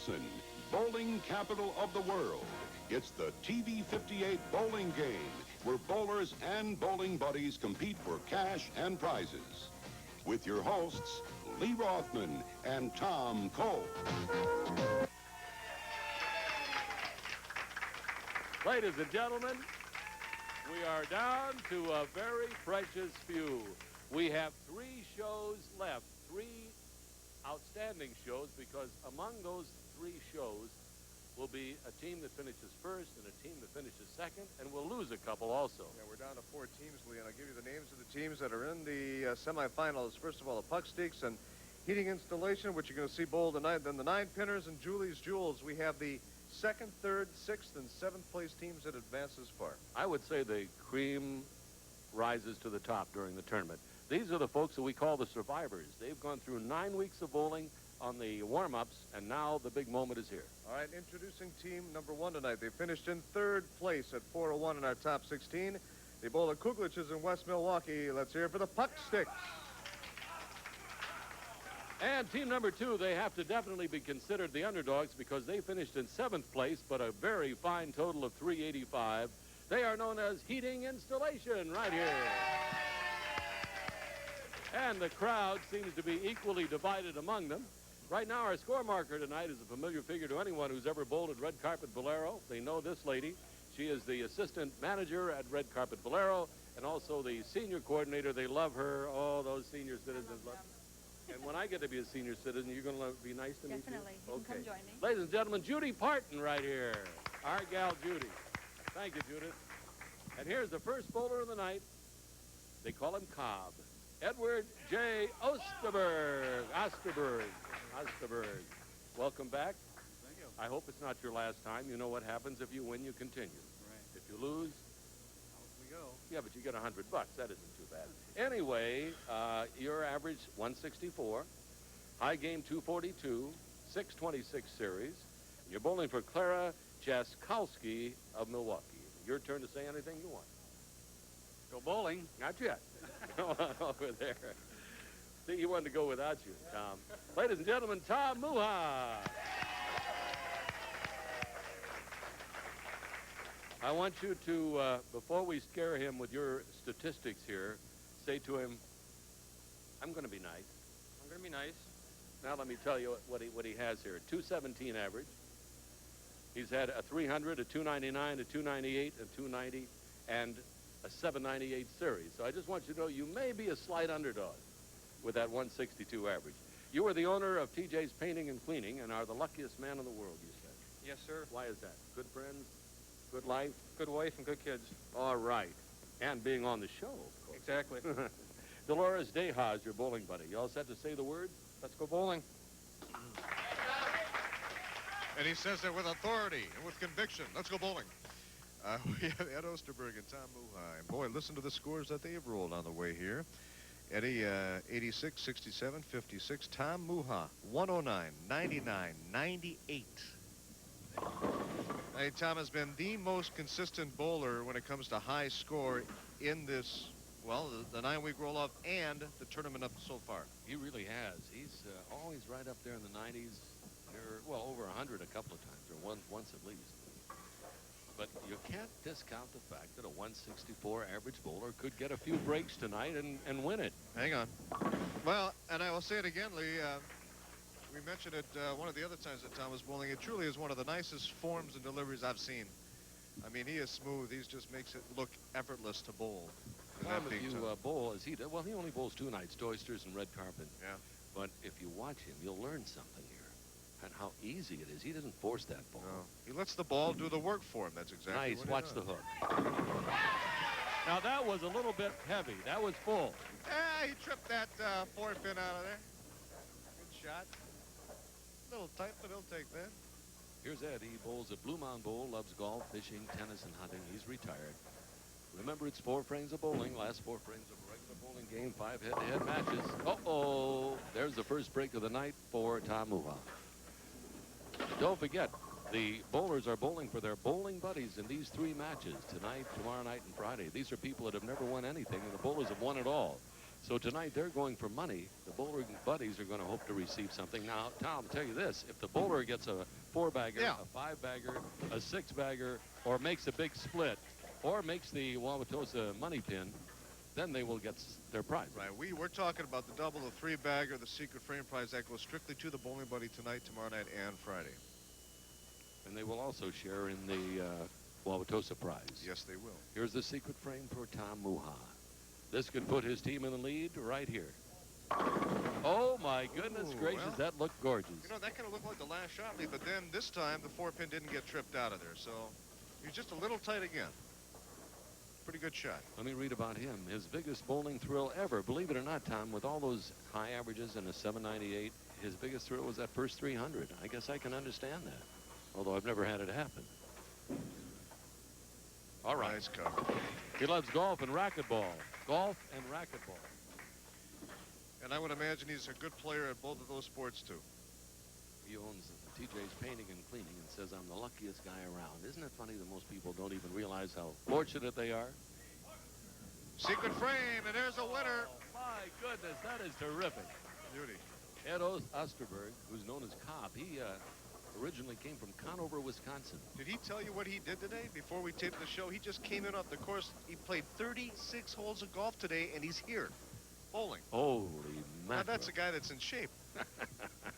Wisconsin, bowling capital of the world. It's the TV58 bowling game, where bowlers and bowling buddies compete for cash and prizes. With your hosts, Lee Rothman and Tom Cole. Ladies and gentlemen, we are down to a very precious few. We have 3 shows left, 3 outstanding shows, because among those 3 shows will be a team that finishes first and a team that finishes second, and we'll lose a couple also. Yeah, we're down to 4 teams, Lee, and I'll give you the names of the teams that are in the semifinals. First of all, the Pucksticks and Heating Installation, which you're going to see bowl tonight. Then the 9 Pinners and Julie's Jewels. We have the 2nd, 3rd, 6th, and 7th place teams that advance this far. I would say the cream rises to the top during the tournament. These are the folks that we call the survivors. They've gone through 9 weeks of bowling on the warm-ups, and now the big moment is here. All right, introducing team number 1 tonight. They finished in 3rd place at 401 in our top 16. They bowl at Kuglich's in West Milwaukee. Let's hear it for the Pucksticks. And team number 2, they have to definitely be considered the underdogs because they finished in 7th place, but a very fine total of 385. They are known as Heating Installation right here. And the crowd seems to be equally divided among them. Right now, our score marker tonight is a familiar figure to anyone who's ever bowled at Red Carpet Bolero. They know this lady. She is the assistant manager at Red Carpet Bolero and also the senior coordinator. They love her. Oh, those senior citizens love her. And when I get to be a senior citizen, you're going to be nice to me, too? Definitely. You can come join me. Ladies and gentlemen, Judy Parton right here. Our gal, Judy. Thank you, Judith. And here's the first bowler of the night. They call him Cobb. Edward J. Osterberg. Welcome back. Thank you. I hope it's not your last time. You know what happens. If you win, you continue. Right. If you lose, Out we go. yeah, but you get $100. That isn't too bad. Anyway, your average 164, high game 242, 626 series. You're bowling for Clara Jaskowski of Milwaukee. Your turn to say anything you want. Go bowling. Not yet. Go on over there. See, he wanted to go without you, Tom. Ladies and gentlemen, Tom Muha. I want you to, before we scare him with your statistics here, say to him, I'm going to be nice. I'm going to be nice. Now let me tell you what he has here. 217 average. He's had a 300, a 299, a 298, a 290, and a 798 series. So I just want you to know you may be a slight underdog with that 162 average. You are the owner of TJ's Painting and Cleaning and are the luckiest man in the world, you said. Yes, sir. Why is that? Good friends, good life? Good wife and good kids. All right. And being on the show, of course. Exactly. Dolores Deja is your bowling buddy. You all set to say the words? Let's go bowling. And he says that with authority and with conviction. Let's go bowling. We have Ed Osterberg and Tom Muha. And boy, listen to the scores that they've rolled on the way here. Eddie, 86, 67, 56. Tom Muha, 109, 99, 98. Hey, Tom has been the most consistent bowler when it comes to high score in this, well, the 9-week roll-off and the tournament up so far. He really has. He's always right up there in the 90s. Well, over 100 a couple of times, or once at least. But you can't discount the fact that a 164 average bowler could get a few breaks tonight and win it. Hang on. Well, and I will say it again, Lee. We mentioned it one of the other times that Tom was bowling. It truly is one of the nicest forms and deliveries I've seen. I mean, he is smooth. He just makes it look effortless to bowl. Tom, if you bowl as he did, well, he only bowls 2 nights, Oysters and Red Carpet. Yeah. But if you watch him, you'll learn something here. And how easy it is. He doesn't force that ball. No. He lets the ball do the work for him. That's exactly nice. what he Watch does. the hook. Now, that was a little bit heavy. That was full. He tripped that 4-pin out of there. Good shot. A little tight, but he'll take that. Here's Ed. He bowls at Blue Mound Bowl, loves golf, fishing, tennis, and hunting. He's retired. Remember, it's 4 frames of bowling. Last 4 frames of a regular bowling game, 5 head-to-head matches. Uh-oh. There's the first break of the night for Tom Muha. Don't forget, the bowlers are bowling for their bowling buddies in these 3 matches, tonight, tomorrow night, and Friday. These are people that have never won anything, and the bowlers have won it all. So tonight they're going for money. The bowling buddies are going to hope to receive something. Now, Tom, I'll tell you this. If the bowler gets a 4-bagger, Yeah. a 5-bagger, a 6-bagger, or makes a big split, or makes the Wauwatosa money pin, then they will get their prize. Right. We're talking about the double, the 3-bagger, the secret frame prize that goes strictly to the bowling buddy tonight, tomorrow night, and Friday. And they will also share in the Wauwatosa prize. Yes, they will. Here's the secret frame for Tom Muha. This could put his team in the lead right here. Oh, my goodness Ooh, gracious, well, that looked gorgeous. You know, that kind of looked like the last shot lead, but then this time the 4-pin didn't get tripped out of there, so he was just a little tight again. Pretty good shot. Let me read about him. His biggest bowling thrill ever. Believe it or not, Tom, with all those high averages and a 798, his biggest thrill was that first 300. I guess I can understand that, although I've never had it happen. All right. Nice cover. He loves golf and racquetball. Golf and racquetball. And I would imagine he's a good player at both of those sports, too. He owns TJ's Painting and Cleaning and says, I'm the luckiest guy around. Isn't it funny that most people don't even realize how fortunate they are? Secret frame, and there's a winner. Oh, my goodness, that is terrific. Beauty. Ed Osterberg, who's known as Cobb, he originally came from Conover, Wisconsin. Did he tell you what he did today before we taped the show? He just came in off the course. He played 36 holes of golf today, and he's here bowling. Holy Now, mackerel. that's a guy that's in shape.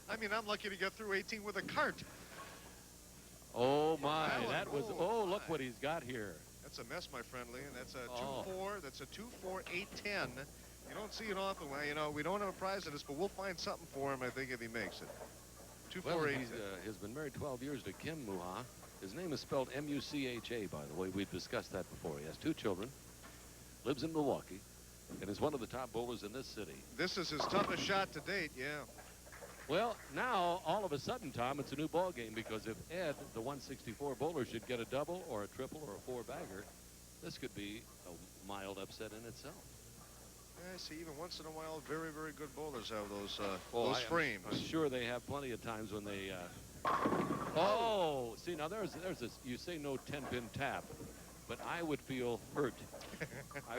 I mean, I'm lucky to get through 18 with a cart. Oh, my. That was, Oh, look my. what he's got here. That's a mess, my friend Lee, and that's a Oh. 2-4. That's a 2-4-8-10. You don't see it often. Well, you know, we don't have a prize in this, but we'll find something for him, I think, if he makes it. 2-4-8-10. Well, he's been married 12 years to Kim Muha. His name is spelled M-U-C-H-A, by the way. We've discussed that before. He has 2 children, lives in Milwaukee, and is one of the top bowlers in this city. This is his toughest shot to date, yeah. Well, now, all of a sudden, Tom, it's a new ball game, because if Ed, the 164 bowler, should get a double or a triple or a 4-bagger, this could be a mild upset in itself. Yeah, I see, even once in a while, very, very good bowlers have those Oh, frames. I'm sure they have plenty of times when they... Oh, see, now there's this, you say no 10-pin tap, but I would feel hurt. I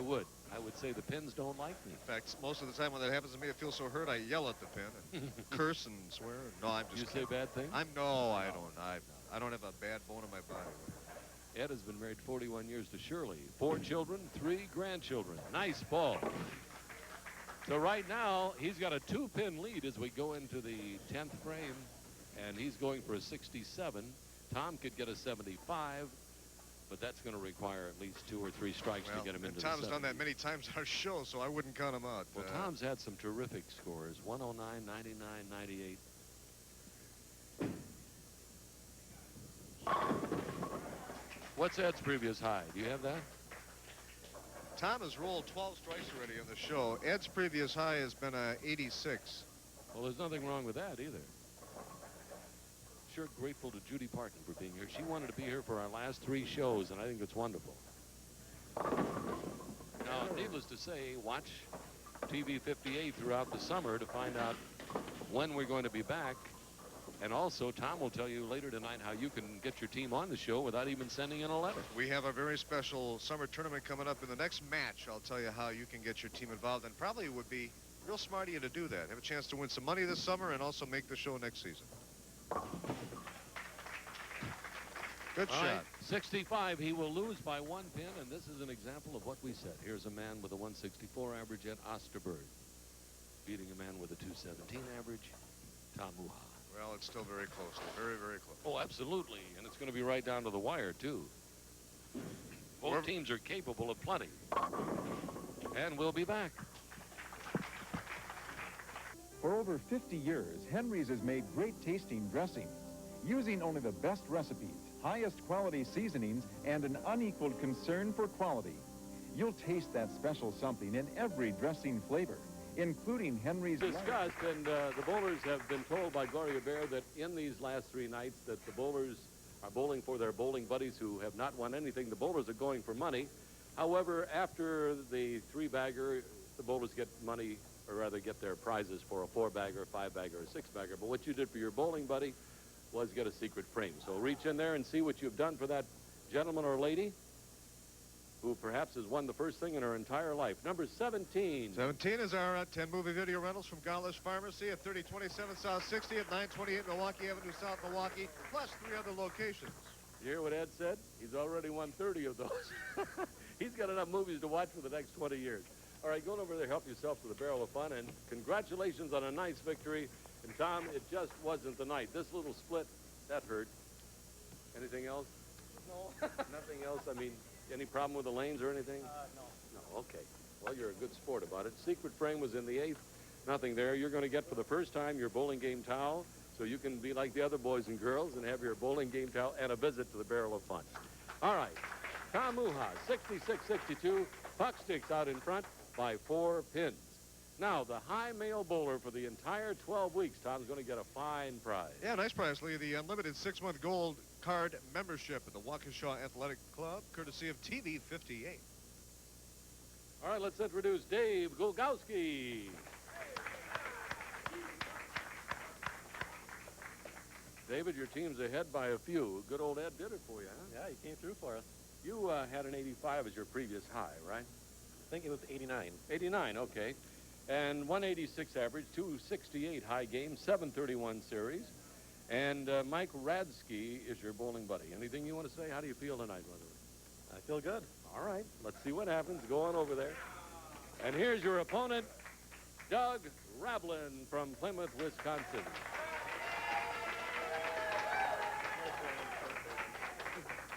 would say the pins don't like me. In fact, most of the time when that happens to me, I feel so hurt, I yell at the pin and curse and swear. No, I'm just You kidding. say bad things? I don't have a bad bone in my body. Ed has been married 41 years to Shirley. 4 children, 3 grandchildren. Nice ball. So right now, he's got a 2-pin lead as we go into the 10th frame, and he's going for a 67. Tom could get a 75, but that's going to require at least 2 or 3 strikes to get him into the 70s. Tom's done that many times on our show, so I wouldn't count him out. Well, Tom's had some terrific scores, 109, 99, 98. What's Ed's previous high? Do you have that? Tom has rolled 12 strikes already on the show. Ed's previous high has been 86. Well, there's nothing wrong with that either. Sure grateful to Judy Parton for being here. She wanted to be here for our last 3 shows, and I think it's wonderful. Now, needless to say, watch TV 58 throughout the summer to find out when we're going to be back. And also, Tom will tell you later tonight how you can get your team on the show without even sending in a letter. We have a very special summer tournament coming up. In the next match, I'll tell you how you can get your team involved, and probably would be real smart of you to do that. Have a chance to win some money this summer and also make the show next season. Good All shot. right, 65, he will lose by 1 pin, and this is an example of what we said. Here's a man with a 164 average at Osterberg, beating a man with a 217 average, Tom Muha. Well, it's still very close. Very, very close. Oh, absolutely, and it's going to be right down to the wire, too. Both teams are capable of plenty. And we'll be back. For over 50 years, Henry's has made great tasting dressings, using only the best recipes, highest quality seasonings, and an unequaled concern for quality. You'll taste that special something in every dressing flavor, including Henry's... Discussed, and the bowlers have been told by Gloria Bear that in these last 3 nights that the bowlers are bowling for their bowling buddies who have not won anything. The bowlers are going for money. However, after the 3-bagger, the bowlers get money, or rather get their prizes for a 4-bagger, 5-bagger, or 6-bagger. But what you did for your bowling buddy was get a secret frame. So reach in there and see what you've done for that gentleman or lady. who perhaps has won the first thing in her entire life. Number 17. 17 is our 10 movie video rentals from Gaulish Pharmacy at 3027 South 60 at 928 Milwaukee Avenue, South Milwaukee, plus 3 other locations. You hear what Ed said? He's already won 30 of those. He's got enough movies to watch for the next 20 years. All right, go on over there, help yourself to the barrel of fun, and congratulations on a nice victory. And, Tom, it just wasn't the night. This little split, that hurt. Anything else? No. Nothing else? I mean, any problem with the lanes or anything? No. No, okay. Well, you're a good sport about it. Secret frame was in the 8th. Nothing there. You're going to get for the first time your bowling game towel, so you can be like the other boys and girls and have your bowling game towel and a visit to the barrel of fun. All right. Tom Muha, 66-62. Pucksticks out in front by 4 pins. Now, the high male bowler for the entire 12 weeks, Tom's going to get a fine prize. Yeah, nice prize, Lee. The unlimited 6-month gold card membership at the Waukesha Athletic Club, courtesy of TV 58. All right, let's introduce Dave Gulgowski. David, your team's ahead by a few. Good old Ed did it for you, huh? Yeah, he came through for us. You had an 85 as your previous high, right? I think it was 89. 89, okay. And 186 average, 268 high game, 731 series. And Mike Radsky is your bowling buddy. Anything you want to say? How do you feel tonight, brother? I feel good. All right, let's see what happens. Go on over there. And here's your opponent, Doug Rablin from Plymouth, Wisconsin.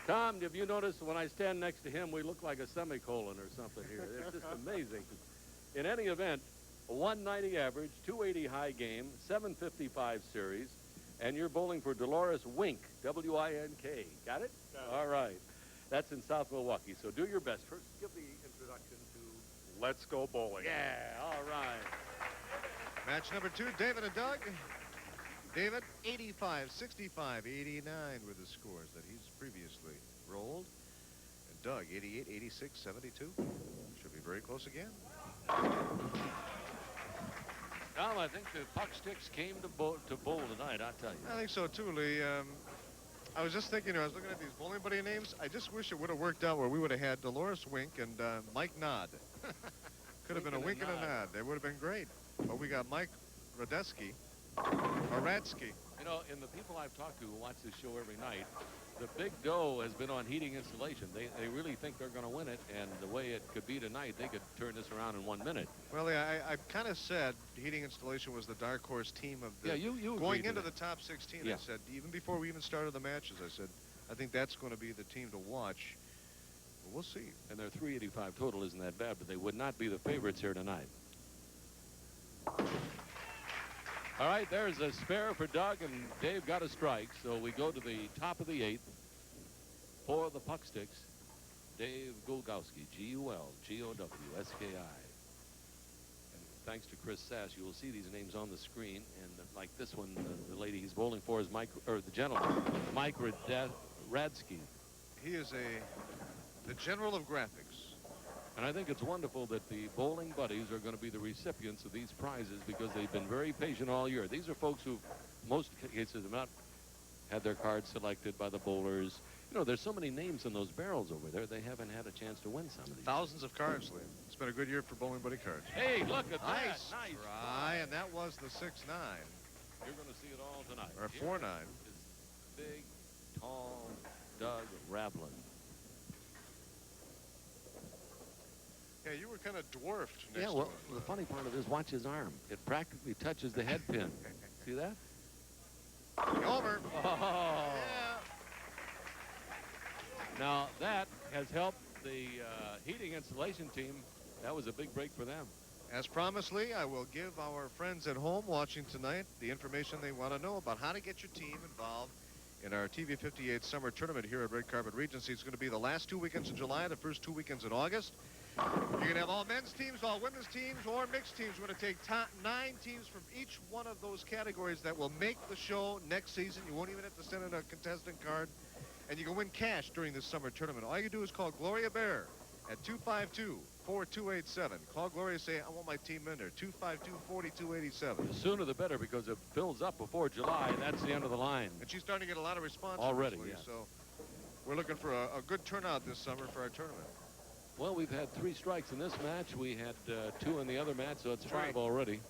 Tom, have you noticed when I stand next to him, we look like a semicolon or something here? It's just amazing. In any event, a 190 average, 280 high game, 755 series, and you're bowling for Dolores Wink, W-I-N-K. Got it? Got it. All right. That's in South Milwaukee, so do your best. First, give the introduction to Let's go bowling. Yeah, all right. Match number 2, David and Doug. David, 85, 65, 89 were the scores that he's previously rolled. And Doug, 88, 86, 72. Should be very close again. Tom, I think the Pucksticks came to bowl tonight, I tell you. I think so too, Lee. I was just thinking, I was looking at these bowling buddy names. I just wish it would have worked out where we would have had Dolores Wink and Mike Nod. Could have been a wink and a nod. They would have been great. But we got Mike Radeski, or Radsky. You know, in the people I've talked to who watch this show every night, the big dough has been on heating installation. They really think they're going to win it, and the way it could be tonight, they could turn this around in 1 minute. Well, yeah, I kind of said heating installation was the dark horse team of the... Yeah, you going agreed into to the top 16, Yeah. I said, even before we even started the matches, I said, I think that's going to be the team to watch. Well, we'll see. And their 385 total isn't that bad, but they would not be the favorites here tonight. All right, there's a spare for Doug, and Dave got a strike, so we go to the top of the 8th for the Pucksticks. Dave Gulgowski, G-U-L-G-O-W-S-K-I. And thanks to Chris Sass, you will see these names on the screen, and like this one, the lady he's bowling for is Mike, or the gentleman, Mike Radsky. He is the general of graphics. And I think it's wonderful that the bowling buddies are going to be the recipients of these prizes because they've been very patient all year. These are folks who, most cases, have not had their cards selected by the bowlers. You know, there's so many names in those barrels over there, they haven't had a chance to win some of these. Thousands of cards, Lee. It's been a good year for bowling buddy cards. Hey, look at that. Nice Nice try, and that was the 6-9, You're going to see it all tonight. or Here 4-9. is big, tall Doug Rablin. Yeah, you were kind of dwarfed next Yeah, well, to him. the funny part of this, watch his arm. It practically touches the head pin. See that? Over. Oh. Yeah. Now, that has helped the heating installation team. That was a big break for them. As promised, Lee, I will give our friends at home watching tonight the information they want to know about how to get your team involved in our TV 58 summer tournament here at Red Carpet Regency. It's going to be the last 2 weekends in July, the first 2 weekends in August. You're going to have all men's teams, all women's teams, or mixed teams. We're going to take 9 teams from each one of those categories that will make the show next season. You won't even have to send in a contestant card. And you can win cash during this summer tournament. All you do is call Gloria Bear at 252-4287. Call Gloria, say, I want my team in there, 252-4287. The sooner the better because it fills up before July, and that's the end of the line. And she's starting to get a lot of response Already, Lee, yeah. So we're looking for a good turnout this summer for our tournament. Well, we've had 3 strikes in this match. We had 2 in the other match, so it's 5 already.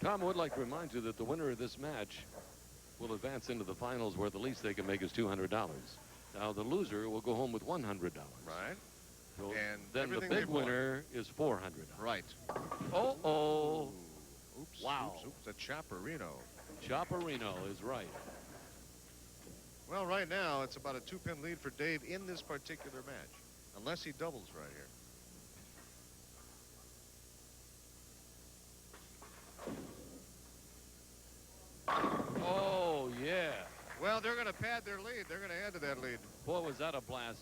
Tom, I would like to remind you that the winner of this match will advance into the finals, where the least they can make is $200. Now, the loser will go home with $100. Right. So And then the everything big they've won. winner is $400. Right. Oh. Oops. Wow. Oops. A Chopperino. Chopperino is right. Well, right now, it's about a 2-pin lead for Dave in this particular match, unless he doubles right here. Oh, yeah. Well, they're going to pad their lead. They're going to add to that lead. Boy, was that a blast.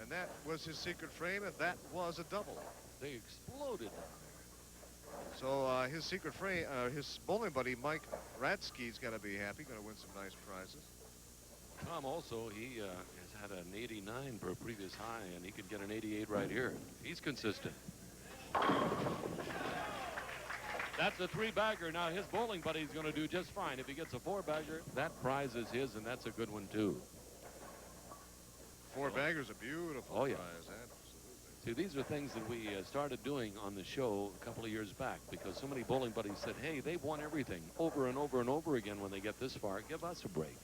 And that was his secret frame, and that was a double. They exploded. So his secret frame, his bowling buddy, Mike Ratsky's going to be happy, going to win some nice prizes. Tom also, he has had an 89 for a previous high, and he could get an 88 right here. He's consistent. That's a 3-bagger. Now, his bowling buddy's going to do just fine. If he gets a 4-bagger, that prize is his, and that's a good one, too. 4-bagger's a beautiful Oh, yeah. prize. Absolutely. See, these are things that we started doing on the show a couple of years back, because so many bowling buddies said, hey, they've won everything over and over and over again when they get this far. Give us a break.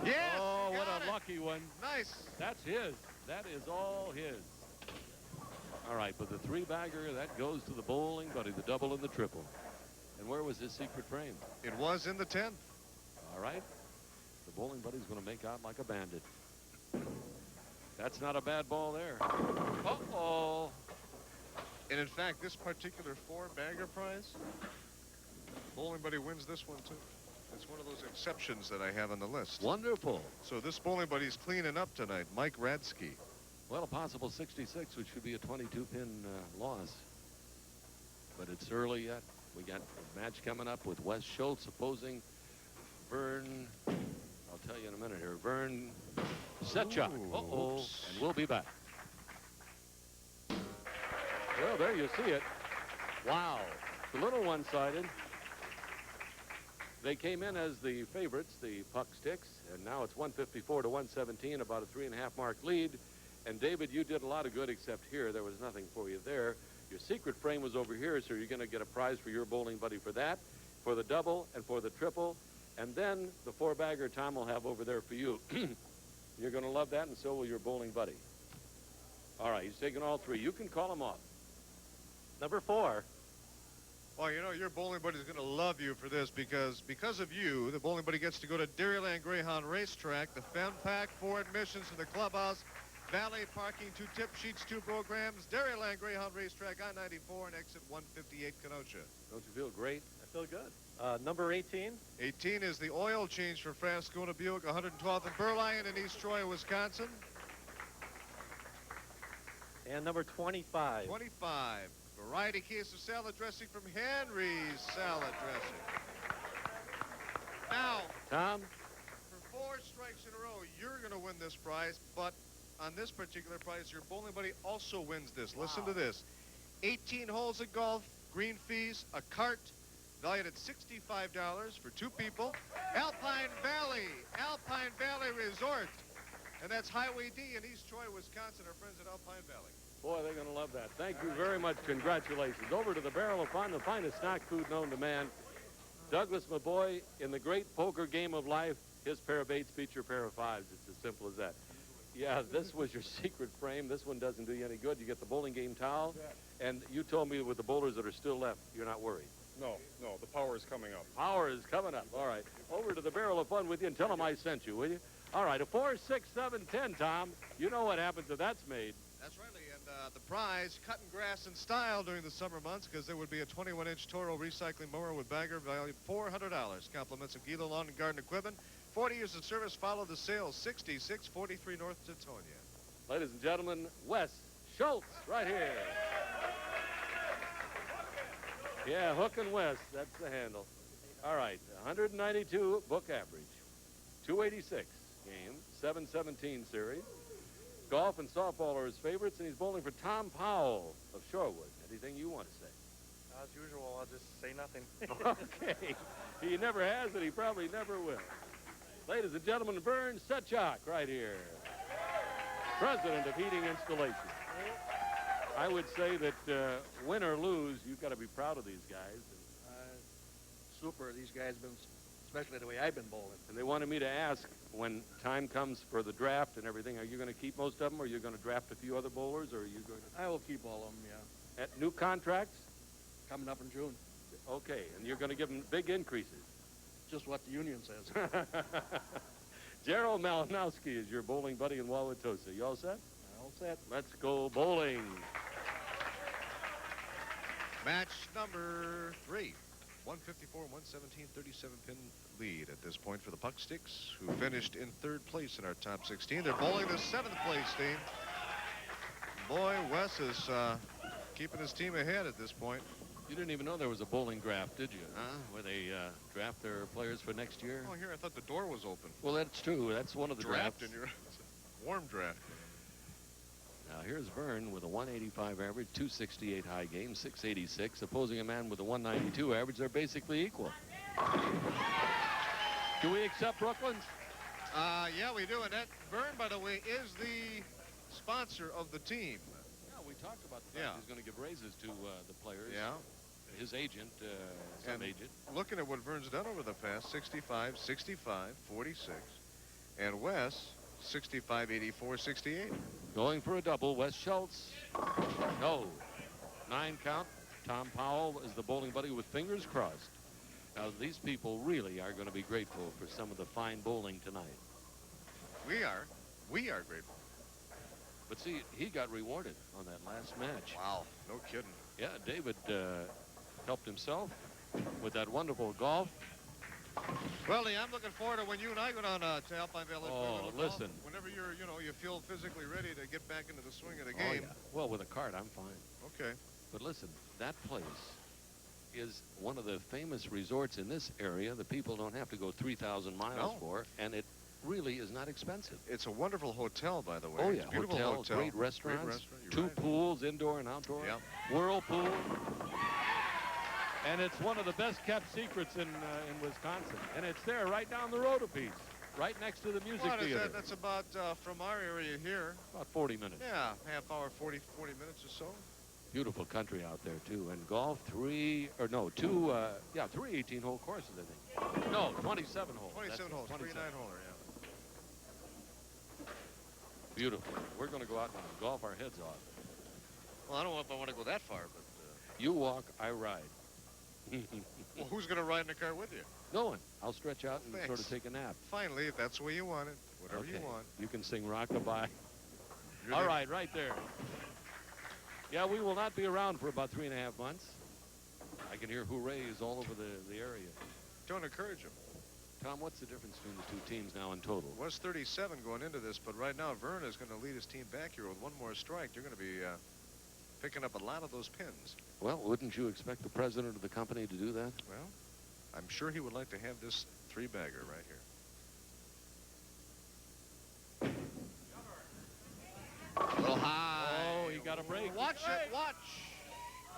Yes! Oh, he what got a it. lucky one. Nice. That's his. That is all his. All right, but the 3-bagger, that goes to the bowling buddy, the double and the triple. And where was his secret frame? It was in the 10th. All right. The bowling buddy's going to make out like a bandit. That's not a bad ball there. Uh-oh. And in fact, this particular 4-bagger prize, bowling buddy wins this one, too. It's one of those exceptions that I have on the list. Wonderful. So this bowling buddy's cleaning up tonight. Mike Radsky. Well, a possible 66, which would be a 22-pin loss. But it's early yet. We got a match coming up with Wes Schultz opposing Vern. I'll tell you in a minute here. Vern Setchuk. Uh-oh. Oops. And we'll be back. Well, there you see it. Wow. It's a little one-sided. They came in as the favorites, the Pucksticks, and now it's 154 to 117, about a 3.5-mark lead. And David, you did a lot of good, except here. There was nothing for you there. Your secret frame was over here, so you're going to get a prize for your bowling buddy for that, for the double, and for the triple. And then the 4-bagger Tom will have over there for you. You're going to love that, and so will your bowling buddy. All right, he's taking all 3. You can call him off. Number 4. Well, you know, your bowling buddy's going to love you for this because of you, the bowling buddy gets to go to Dairyland Greyhound Racetrack, the Fem Pack, 4 admissions to the clubhouse, valet parking, 2 tip sheets, 2 programs, Dairyland Greyhound Racetrack, I-94 and exit 158 Kenosha. Don't you feel great? I feel good. Number 18. 18 is the oil change for Frascona Buick, 112th and Burlion in East Troy, Wisconsin. And number 25. 25, variety case of salad dressing from Henry's Salad Dressing. Now, Tom? for 4 strikes in a row, you're going to win this prize, but on this particular prize, your bowling buddy also wins this. Wow. Listen to this. 18 holes of golf, green fees, a cart, valued at $65 for 2 people. Alpine Valley Resort. And that's Highway D in East Troy, Wisconsin, our friends at Alpine Valley. Boy, they're going to love that. Thank you very much. Congratulations. Over to the Barrel of Fun, the finest snack food known to man. Douglas, my boy, in the great poker game of life, his pair of 8s beats your pair of 5s. It's as simple as that. Yeah, this was your secret frame. This one doesn't do you any good. You get the bowling game towel. And you told me with the bowlers that are still left, you're not worried. No, the power is coming up. Power is coming up. All right. Over to the Barrel of Fun with you and tell them I sent you, will you? All right, a 4, 6, 7, 10, Tom. You know what happens if that's made. That's right, Lee. And the prize, cutting grass in style during the summer months, because there would be a 21-inch Toro recycling mower with bagger valued $400. Compliments of Gila Lawn and Garden Equipment. 40 years of service. Follow the sales. 6643 North Teutonia. Ladies and gentlemen, Wes Schultz right here. Yeah, Hook and Wes, that's the handle. All right, 192 book average, 286 game, 717 series. Golf and softball are his favorites, and he's bowling for Tom Powell of Shorewood. Anything you want to say? As usual, I'll just say nothing. Okay. He never has, and he probably never will. Ladies and gentlemen, Vern Setchak right here, president of Heating Installation. I would say that win or lose, you've got to be proud of these guys. Super. These guys have been, especially the way I've been bowling. And they wanted me to ask, when time comes for the draft and everything, are you going to keep most of them, or are you going to draft a few other bowlers, or are you going to... I will keep all of them, yeah. At new contracts? Coming up in June. Okay, and you're going to give them big increases. Just what the union says. Gerald Malinowski is your bowling buddy in Wauwatosa. You all set? All set. Let's go bowling. Match number 3. 154, 117, 37-pin lead at this point for the Pucksticks, who finished in 3rd place in our top 16. They're bowling the 7th place team. Boy, Wes is keeping his team ahead at this point. You didn't even know there was a bowling draft, did you? Where they draft their players for next year? Oh, here, I thought the door was open. Well, that's true. That's one of the drafts. In your warm draft. Now, here's Vern with a 185 average, 268 high game, 686. Opposing a man with a 192 average. They're basically equal. Do we accept Brooklyn's? Yeah, we do. And that Vern, by the way, is the sponsor of the team. Yeah, we talked about the fact he's going to give raises to the players. Yeah. His agent, some agent. Looking at what Vern's done over the past, 65, 65, 46. And Wes, 65, 84, 68. Going for a double, Wes Schultz. No. 9 count. Tom Powell is the bowling buddy with fingers crossed. Now, these people really are going to be grateful for some of the fine bowling tonight. We are. We are grateful. But see, he got rewarded on that last match. Wow. No kidding. Yeah, David helped himself with that wonderful golf. Well, Lee, I'm looking forward to when you and I go down to Alpineville. Oh, listen. Whenever you're, you feel physically ready to get back into the swing of the Oh, game. yeah. Well, with a cart, I'm fine. Okay. But listen, that place is one of the famous resorts in this area that people don't have to go 3,000 miles for, and it really is not expensive. It's a wonderful hotel, by the way. Oh, yeah. It's a beautiful hotel. Great restaurants. Great restaurant. You're 2 right. pools, indoor and outdoor. Yep. Whirlpool. And it's one of the best kept secrets in Wisconsin. And it's there right down the road a piece, right next to the music What is theater. that? That's about, from our area here. About 40 minutes. Yeah, half hour, 40 minutes or so. Beautiful country out there, too. And golf, 3 18-hole courses, I think. No, 27 holes. 27 holes, 27. 39-holer, yeah. Beautiful. We're going to go out and golf our heads off. Well, I don't know if I want to go that far, but... You walk, I ride. Well, who's going to ride in the car with you? No one. I'll stretch out and Thanks. sort of take a nap. Finally, if that's the way you want it, whatever Okay. you want. You can sing Rockabye. You're All there. right, right there. Yeah, we will not be around for about 3.5 months. I can hear hoorays all over the area. Don't encourage him. Tom, what's the difference between the 2 teams now in total? Was 37 going into this, but right now Vern is going to lead his team back here with one more strike. You're going to be picking up a lot of those pins. Well, wouldn't you expect the president of the company to do that? Well, I'm sure he would like to have this 3-bagger right here. A little high. Oh, he got a break. Watch it, watch.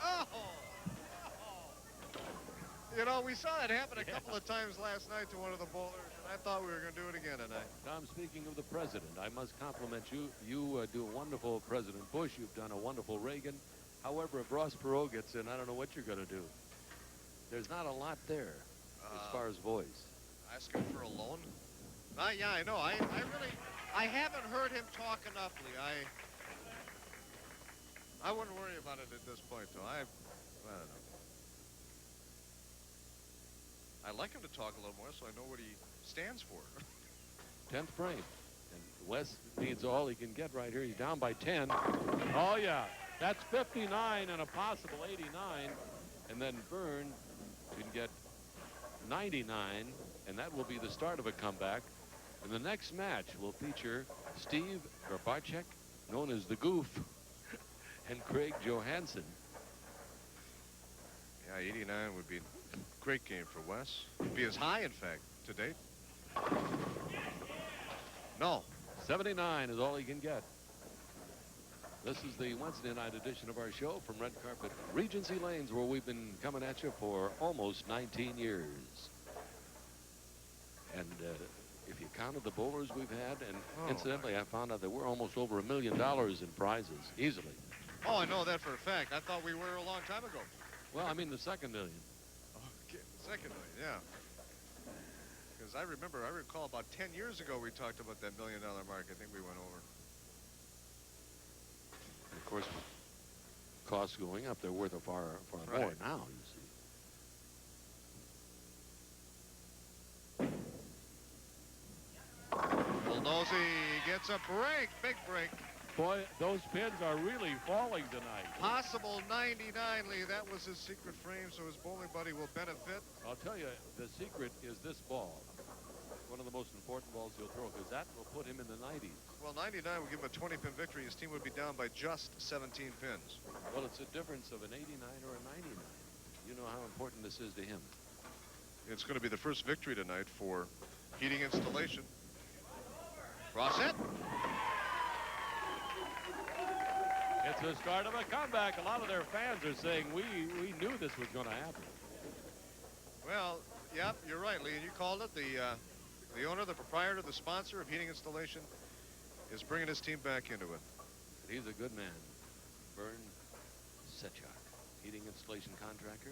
Oh. You know, we saw that happen a couple of times last night to one of the bowlers, and I thought we were going to do it again tonight. Tom, speaking of the president, I must compliment you. You do a wonderful President Bush. You've done a wonderful Reagan. However, if Ross Perot gets in, I don't know what you're going to do. There's not a lot there as far as voice. Asking for a loan? Yeah, I know. I haven't heard him talk enough, Lee. I wouldn't worry about it at this point, though. I don't know. I'd like him to talk a little more so I know what he stands for. 10th frame. And Wes needs all he can get right here. He's down by 10. Oh, yeah. That's 59 and a possible 89. And then Vern can get 99, and that will be the start of a comeback. And the next match will feature Steve Grabarczyk, known as the Goof, and Craig Johansson. Yeah, 89 would be a great game for Wes. It'd be as high, in fact, to date. No. 79 is all he can get. This is the Wednesday night edition of our show from Red Carpet Regency Lanes, where we've been coming at you for almost 19 years. And if you counted the bowlers we've had, and Oh, incidentally, I found out that we're almost over $1 million in prizes, easily. Oh, I know that for a fact. I thought we were a long time ago. Well, I mean the second million. Okay, secondly, yeah. Because I recall about 10 years ago we talked about that $1 million mark. I think we went over. And of course, with costs going up, they're worth a far Right. more now, you see. Well, Nosey gets a break, big break. Boy, those pins are really falling tonight. Possible 99, Lee. That was his secret frame, so his bowling buddy will benefit. I'll tell you, the secret is this ball. One of the most important balls he'll throw, because that will put him in the 90s. Well, 99 would give him a 20-pin victory. His team would be down by just 17 pins. Well, it's a difference of an 89 or a 99. You know how important this is to him. It's going to be the first victory tonight for heating installation. Cross it. It's the start of a comeback. A lot of their fans are saying, we knew this was going to happen. Well, yep, you're right, Lee. And you called it. The owner, the proprietor, the sponsor of heating installation is bringing his team back into it. He's a good man. Vern Sechak, heating installation contractor.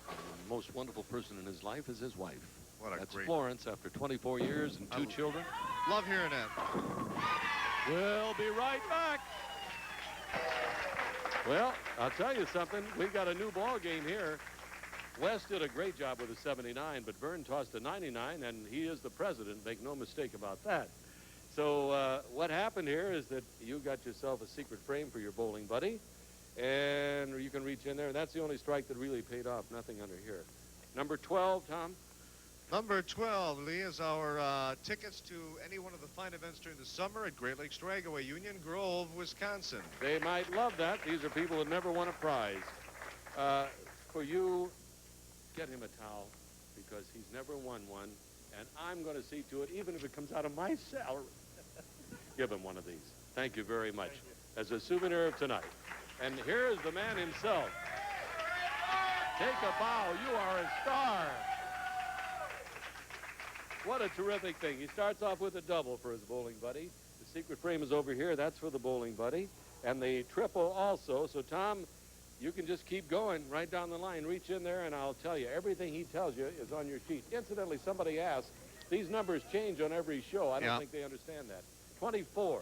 And the most wonderful person in his life is his wife. What a That's great... Florence, after 24 years and 2 children. Love hearing that. We'll be right back. Well, I'll tell you something. We've got a new ball game here. Wes did a great job with a 79, but Vern tossed a 99, and he is the president. Make no mistake about that. So what happened here is that you got yourself a secret frame for your bowling buddy, and you can reach in there. That's the only strike that really paid off. Nothing under here. Number 12, Tom. Number 12, Lee, is our tickets to any one of the fine events during the summer at Great Lakes Dragaway, Union Grove, Wisconsin. They might love that. These are people that never won a prize. For you, get him a towel, because he's never won one, and I'm going to see to it, even if it comes out of my salary. Give him one of these. Thank you very much. As a souvenir of tonight. And here is the man himself. Take a bow. You are a star. What a terrific thing. He starts off with a double for his bowling buddy. The secret frame is over here. That's for the bowling buddy. And the triple also. So, Tom, you can just keep going right down the line. Reach in there, and I'll tell you, everything he tells you is on your sheet. Incidentally, somebody asked, these numbers change on every show. I don't think they understand that. 24.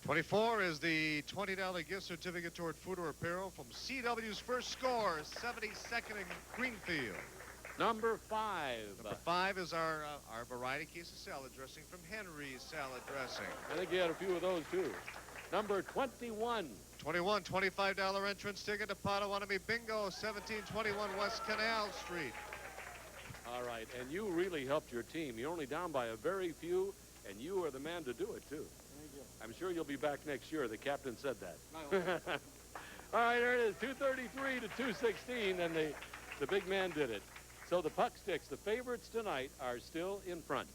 24 is the $20 gift certificate toward food or apparel from CW's First Score, 72nd and Greenfield. Number 5. Number 5 is our variety case of salad dressing from Henry's Salad Dressing. I think you had a few of those, too. Number 21. 21, $25 entrance ticket to Potawatomi Bingo, 1721 West Canal Street. All right, and you really helped your team. You're only down by a very few, and you are the man to do it, too. Thank you. I'm sure you'll be back next year. The captain said that. All right, there it is, 233 to 216, and the big man did it. So the Pucksticks, the favorites tonight, are still in front.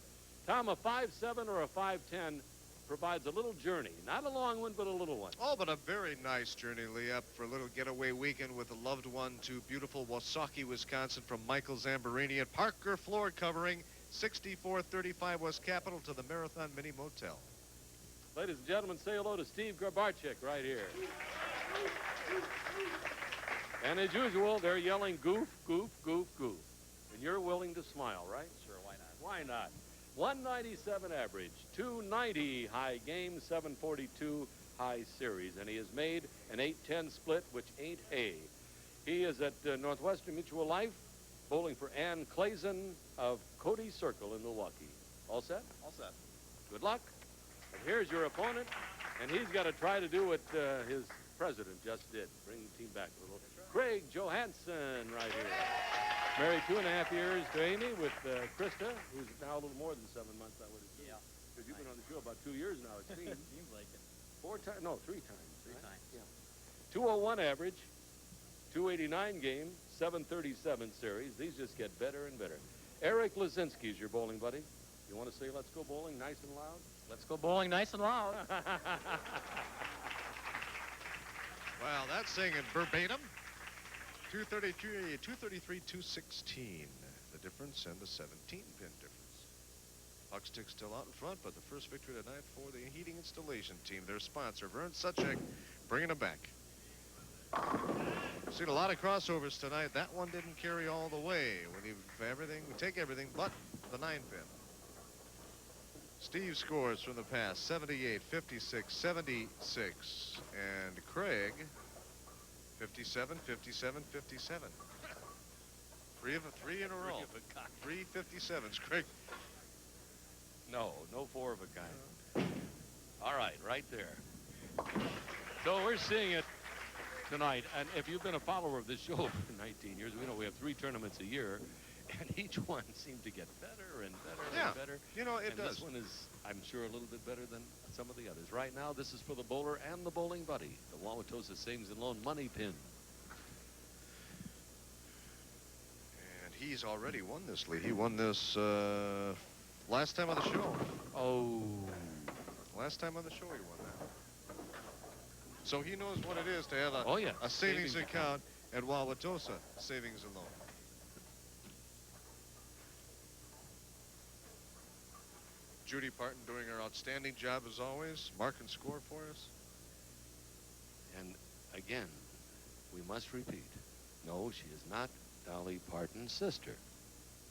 Tom, a 5-7 or a 5-10 provides a little journey. Not a long one, but a little one. Oh, but a very nice journey, Lee, up for a little getaway weekend with a loved one to beautiful Wasaukie, Wisconsin, from Michael Zamborini at Parker Floor Covering, 6435 West Capitol to the Marathon Mini Motel. Ladies and gentlemen, say hello to Steve Grabarczyk right here. And as usual, they're yelling goof, goof, goof, goof. And you're willing to smile, right? Sure, why not? Why not? 197 average, 290 high game, 742 high series. And he has made an 8-10 split, which ain't A. He is at Northwestern Mutual Life, bowling for Ann Clazen of Cody Circle in Milwaukee. All set? All set. Good luck. And here's your opponent, and he's got to try to do what his president just did, bring the team back a little. Craig Johansson right here. Married 2.5 years to Amy with Krista, who's now a little more than 7 months, I would assume. Yeah. Because you've been on the show about 2 years now, it seems. Seems like it. 4 times, no, 3 times. 3 times. Yeah. 201 average, 289 game, 737 series. These just get better and better. Eric Lazinski's your bowling buddy. You want to say let's go bowling nice and loud? Let's go bowling nice and loud. Well, that's saying it verbatim. 233, 216. The difference and the 17-pin difference. Pucksticks still out in front, but the first victory tonight for the heating installation team. Their sponsor, Vern Suchek, bringing them back. Seen a lot of crossovers tonight. That one didn't carry all the way. We take everything but the 9-pin. Steve scores from the pass, 78, 56, 76. And Craig, 57, 57, 57. Three in a row. 3 57s, Craig. No 4 of a kind. All right, right there. So we're seeing it tonight. And if you've been a follower of this show for 19 years, we know we have 3 tournaments a year. And each one seemed to get better and better and better. You know, it does. This one is, I'm sure, a little bit better than some of the others. Right now, this is for the bowler and the bowling buddy, the Wauwatosa Savings and Loan Money Pin. And he's already won this lead. He won this last time on the show. Oh. Last time on the show he won that. So he knows what it is to have a savings account at Wauwatosa Savings and Loan. Judy Parton doing her outstanding job as always. Mark and score for us. And again, we must repeat. No, she is not Dolly Parton's sister.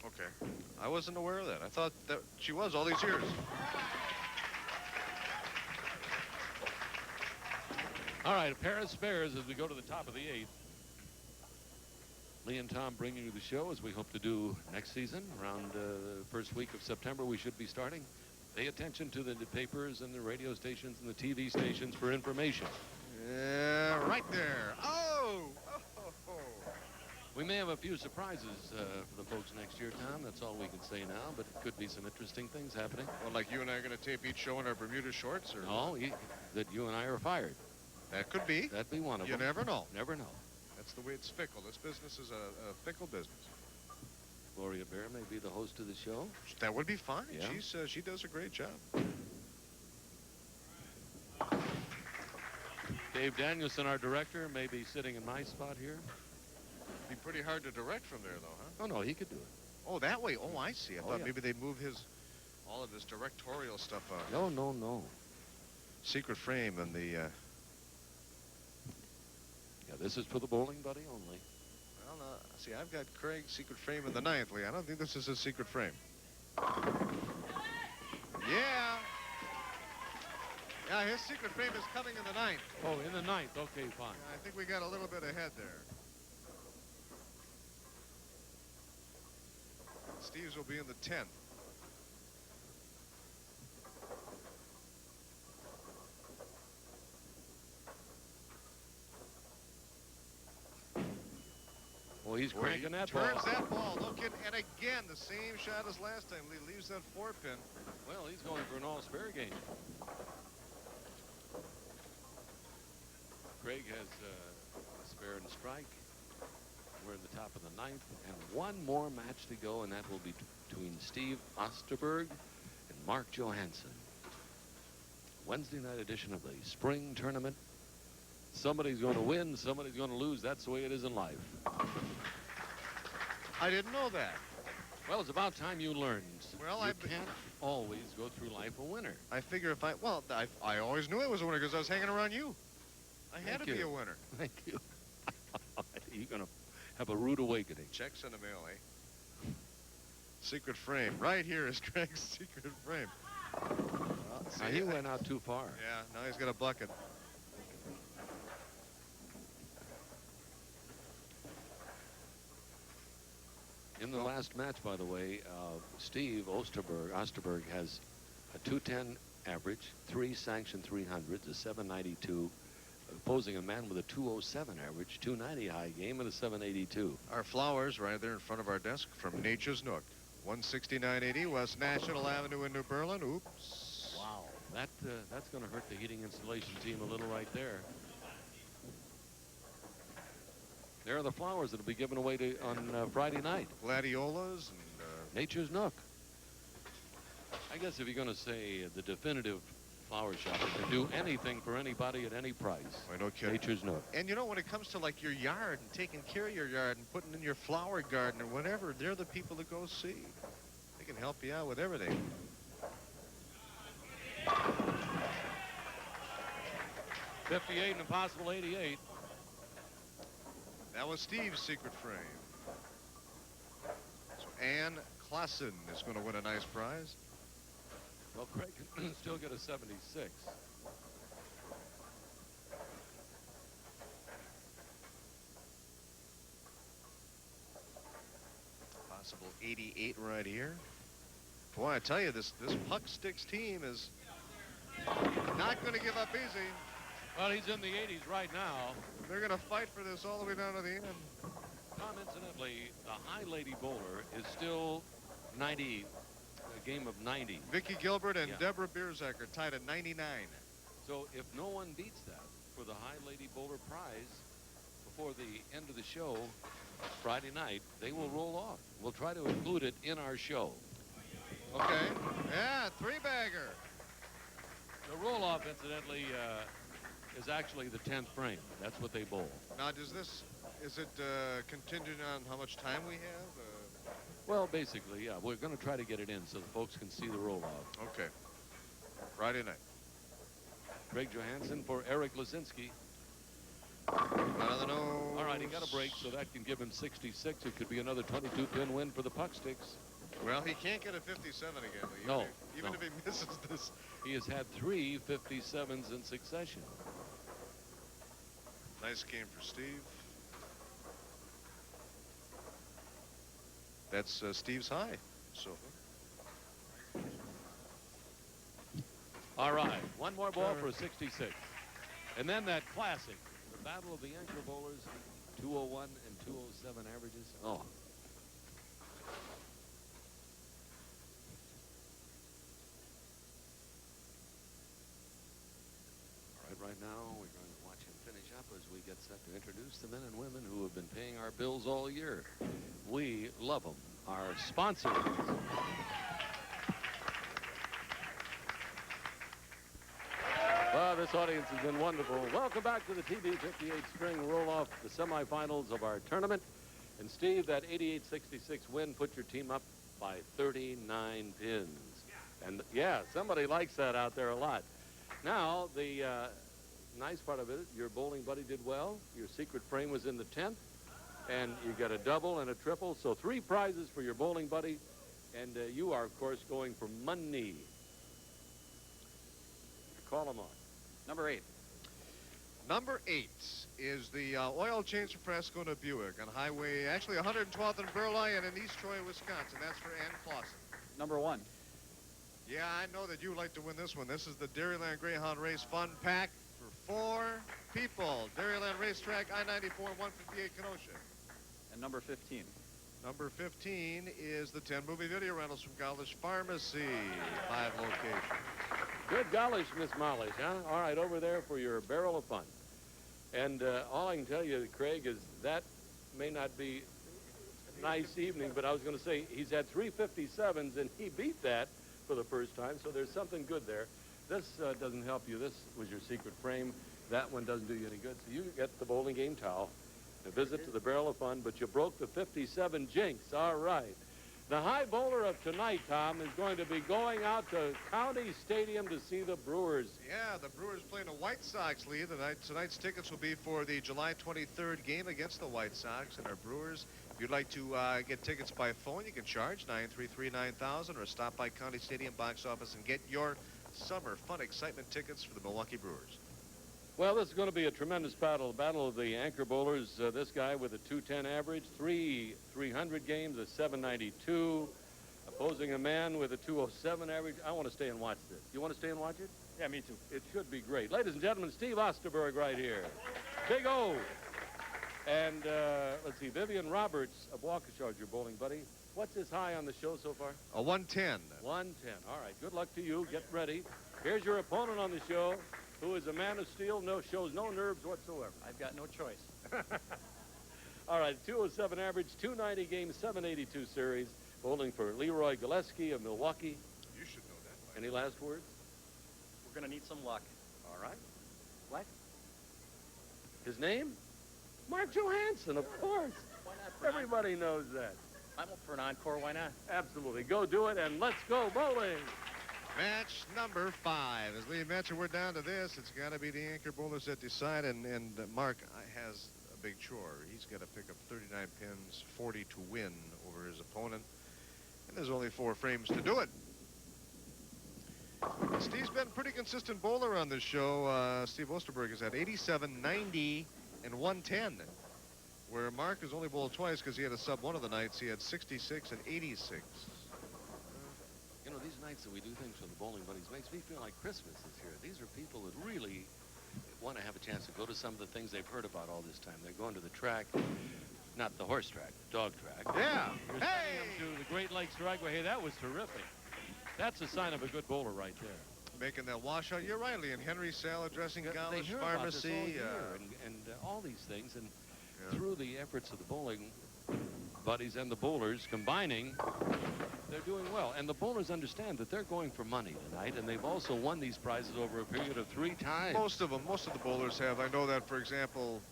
Okay. I wasn't aware of that. I thought that she was all these years. All right, a pair of spares as we go to the top of the 8th. Lee and Tom bringing you the show as we hope to do next season. Around the first week of September, we should be starting. Pay attention to the papers and the radio stations and the TV stations for information. Yeah, right there. Oh! We may have a few surprises for the folks next year, Tom. That's all we can say now, but it could be some interesting things happening. Well, like you and I are going to tape each show in our Bermuda shorts? Or No, that you and I are fired. That could be. That'd be one of them. You never know. Never know. That's the way it's fickle. This business is a fickle business. Gloria Bear may be the host of the show. That would be fine. Yeah. She does a great job. Dave Danielson, our director, may be sitting in my spot here. Be pretty hard to direct from there, though, huh? Oh, no, he could do it. Oh, that way. Oh, I see. I thought yeah. maybe they'd move all of his directorial stuff out. No. Secret frame and the... Yeah, this is for the bowling buddy only. Well, see, I've got Craig's secret frame in the 9th, Lee. I don't think this is his secret frame. Yeah. Yeah, his secret frame is coming in the 9th. Oh, in the 9th. Okay, fine. I think we got a little bit ahead there. Steve's will be in the 10th. Well, he's cranking that ball. Turns that ball. Look at, and again, the same shot as last time. Lee leaves that 4-pin. Well, he's going for an all-spare game. Craig has a spare and strike. We're in the top of the 9th, and one more match to go, and that will be between Steve Osterberg and Mark Johansson. Wednesday night edition of the spring tournament. Somebody's going to win, somebody's going to lose. That's the way it is in life. I didn't know that. Well, it's about time you learned. Well, you can't always go through life a winner. I figure if I always knew I was a winner because I was hanging around you. I had to be a winner. Thank you. You're going to have a rude awakening. Checks in the mail, eh? Secret frame. Right here is Craig's secret frame. Well, now, he went out too far. Yeah, now he's got a bucket. In the last match, by the way, Steve Osterberg has a 210 average, 3 sanctioned 300s, a 792, opposing a man with a 207 average, 290 high game, and a 782. Our flowers right there in front of our desk from Nature's Nook. 16980 West National Avenue in New Berlin. Oops. Wow. That's going to hurt the heating installation team a little right there. There are the flowers that will be given away on Friday night. Gladiolas and... Nature's Nook. I guess if you're going to say the definitive flower shop that can do anything for anybody at any price, I know, kid. Nature's Nook. And you know, when it comes to like your yard and taking care of your yard and putting in your flower garden or whatever, they're the people to go see. They can help you out with everything. 58 and a possible 88. That was Steve's secret frame. So Ann Klassen is going to win a nice prize. Well, Craig can still get a 76. Possible 88 right here. Boy, I tell you, this Pucksticks team is not going to give up easy. Well, he's in the 80s right now. They're going to fight for this all the way down to the end. Tom, incidentally, the high lady bowler is still 90, a game of 90. Vicki Gilbert and Yeah. Deborah Bierzacker tied at 99. So if no one beats that for the high lady bowler prize before the end of the show Friday night, they will roll off. We'll try to include it in our show. Okay. Yeah, three-bagger. The roll-off, incidentally, is actually the 10th frame. That's what they bowl. Now, is it contingent on how much time we have? Well, basically, yeah. We're going to try to get it in so the folks can see the roll-off. Okay. Friday night. Greg Johansson for Eric Lasinski. Out of the nose. All right, he got a break, so that can give him 66. It could be another 22-pin win for the Pucksticks. Well, he can't get a 57 again. No, Even no. if he misses this. He has had 3 57s in succession. Nice game for Steve. That's Steve's high. So. All right, one more ball for a 66. And then that classic, the battle of the anchor bowlers, 201 and 207 averages. Oh. Right now, we're going to watch him finish up as we get set to introduce the men and women who have been paying our bills all year. We love them. Our sponsors. Well, this audience has been wonderful. Welcome back to the TV 58 string roll-off, the semifinals of our tournament. And Steve, that 88-66 win put your team up by 39 pins. And yeah, somebody likes that out there a lot. Now, the nice part of it, your bowling buddy did well. Your secret frame was in the 10th, and you got a double and a triple. So 3 prizes for your bowling buddy, and you are, of course, going for money. Call them on. Number 8. Number 8 is the oil change for Fresco to Buick on Highway, actually 112th and Burleigh and in East Troy, Wisconsin. That's for Ann Clausen. Number 1. Yeah, I know that you like to win this one. This is the Dairyland Greyhound Race Fun Pack for 4 people. Dairyland Racetrack, I-94, 158 Kenosha. And number 15. Number 15 is the 10 movie video rentals from Gaulish Pharmacy. 5 locations. Good gollish, Miss Mollish, huh? All right, over there for your barrel of fun. And all I can tell you, Craig, is that may not be a nice evening, but I was going to say he's had 3 57s, and he beat that for the first time, so there's something good there. This doesn't help you. This was your secret frame. That one doesn't do you any good, so you get the bowling game towel, a visit to the barrel of fun, but you broke the 57 jinx. All right. The high bowler of tonight, Tom, is going to be going out to County Stadium to see the Brewers. Yeah, the Brewers playing a White Sox lead. Tonight's tickets will be for the July 23rd game against the White Sox and our Brewers. If you'd like to get tickets by phone, you can charge 933-9000 or stop by County Stadium box office and get your summer fun excitement tickets for the Milwaukee Brewers. Well, this is going to be a tremendous battle of the anchor bowlers. This guy with a 210 average, 300 games, a 792, opposing a man with a 207 average. I want to stay and watch this. You want to stay and watch it? Yeah, me too. It should be great. Ladies and gentlemen, Steve Osterberg right here. Big O. And let's see, Vivian Roberts of Waukesha, your bowling buddy. What's his high on the show so far? A 110. 110. All right, good luck to you. Get ready. Here's your opponent on the show, who is a man of steel, shows no nerves whatsoever. I've got no choice. All right, 207 average, 290 games, 782 series, bowling for Leroy Gillespie of Milwaukee. You should know that. Any last words? We're going to need some luck. All right. What? His name? Mark Johansson, of course. Why not? Everybody knows that. I'm up for an encore. Why not? Absolutely. Go do it, and let's go bowling. Match number 5. As Lee mentioned, we're down to this. It's got to be the anchor bowlers that decide, and Mark has a big chore. He's got to pick up 39 pins, 40 to win over his opponent, and there's only 4 frames to do it. Steve's been a pretty consistent bowler on this show. Steve Osterberg has had 87, 90, and 110, where Mark has only bowled twice because he had a sub one of the nights. He had 66 and 86. You know, these nights that we do things for the bowling buddies makes me feel like Christmas is here. These are people that really want to have a chance to go to some of the things they've heard about all this time. They're going to the track, not the horse track, the dog track. Yeah. You're sending them to the Great Lakes Dragway. Hey, that was terrific. That's a sign of a good bowler right there. Making that washout. You're right, Lee. And Henry Salad Dressing, They Gaulish hear about this all Pharmacy. year and all these things. And through the efforts of the bowling buddies and the bowlers combining, they're doing well. And the bowlers understand that they're going for money tonight, and they've also won these prizes over a period of 3 times. Most of them, most of the bowlers have. I know that, for example,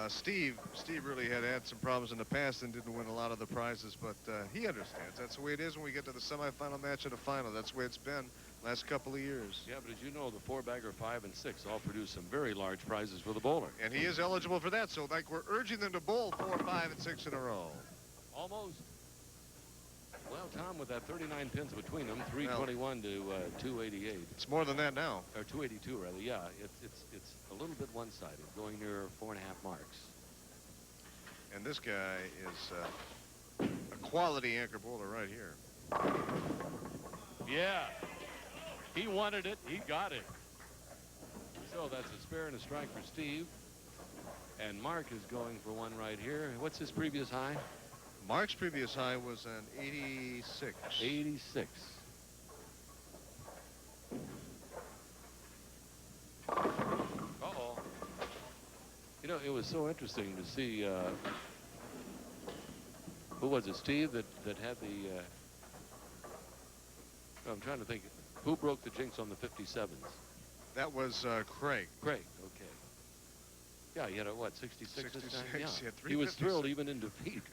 Steve really had some problems in the past and didn't win a lot of the prizes, but he understands. That's the way it is when we get to the semifinal match and the final. That's the way it's been last couple of years. Yeah, but as you know, the 4-bagger 5 and 6 all produce some very large prizes for the bowler. And he is eligible for that, so like we're urging them to bowl 4, 5, and 6 in a row. Almost. Well, Tom, with that 39 pins between them, 321 to 288. It's more than that now. Or 282, rather. Yeah, it's a little bit one-sided, going near 4.5 marks. And this guy is a quality anchor bowler right here. Yeah. He wanted it. He got it. So that's a spare and a strike for Steve. And Mark is going for one right here. What's his previous high? Mark's previous high was an 86. 86. Uh-oh. You know, it was so interesting to see, who was it, Steve, that had the, I'm trying to think, who broke the jinx on the 57s? That was Craig. Craig, okay. Yeah, he had a, what, 66 this time? 66, Yeah. he had He was 356. thrilled even in defeat.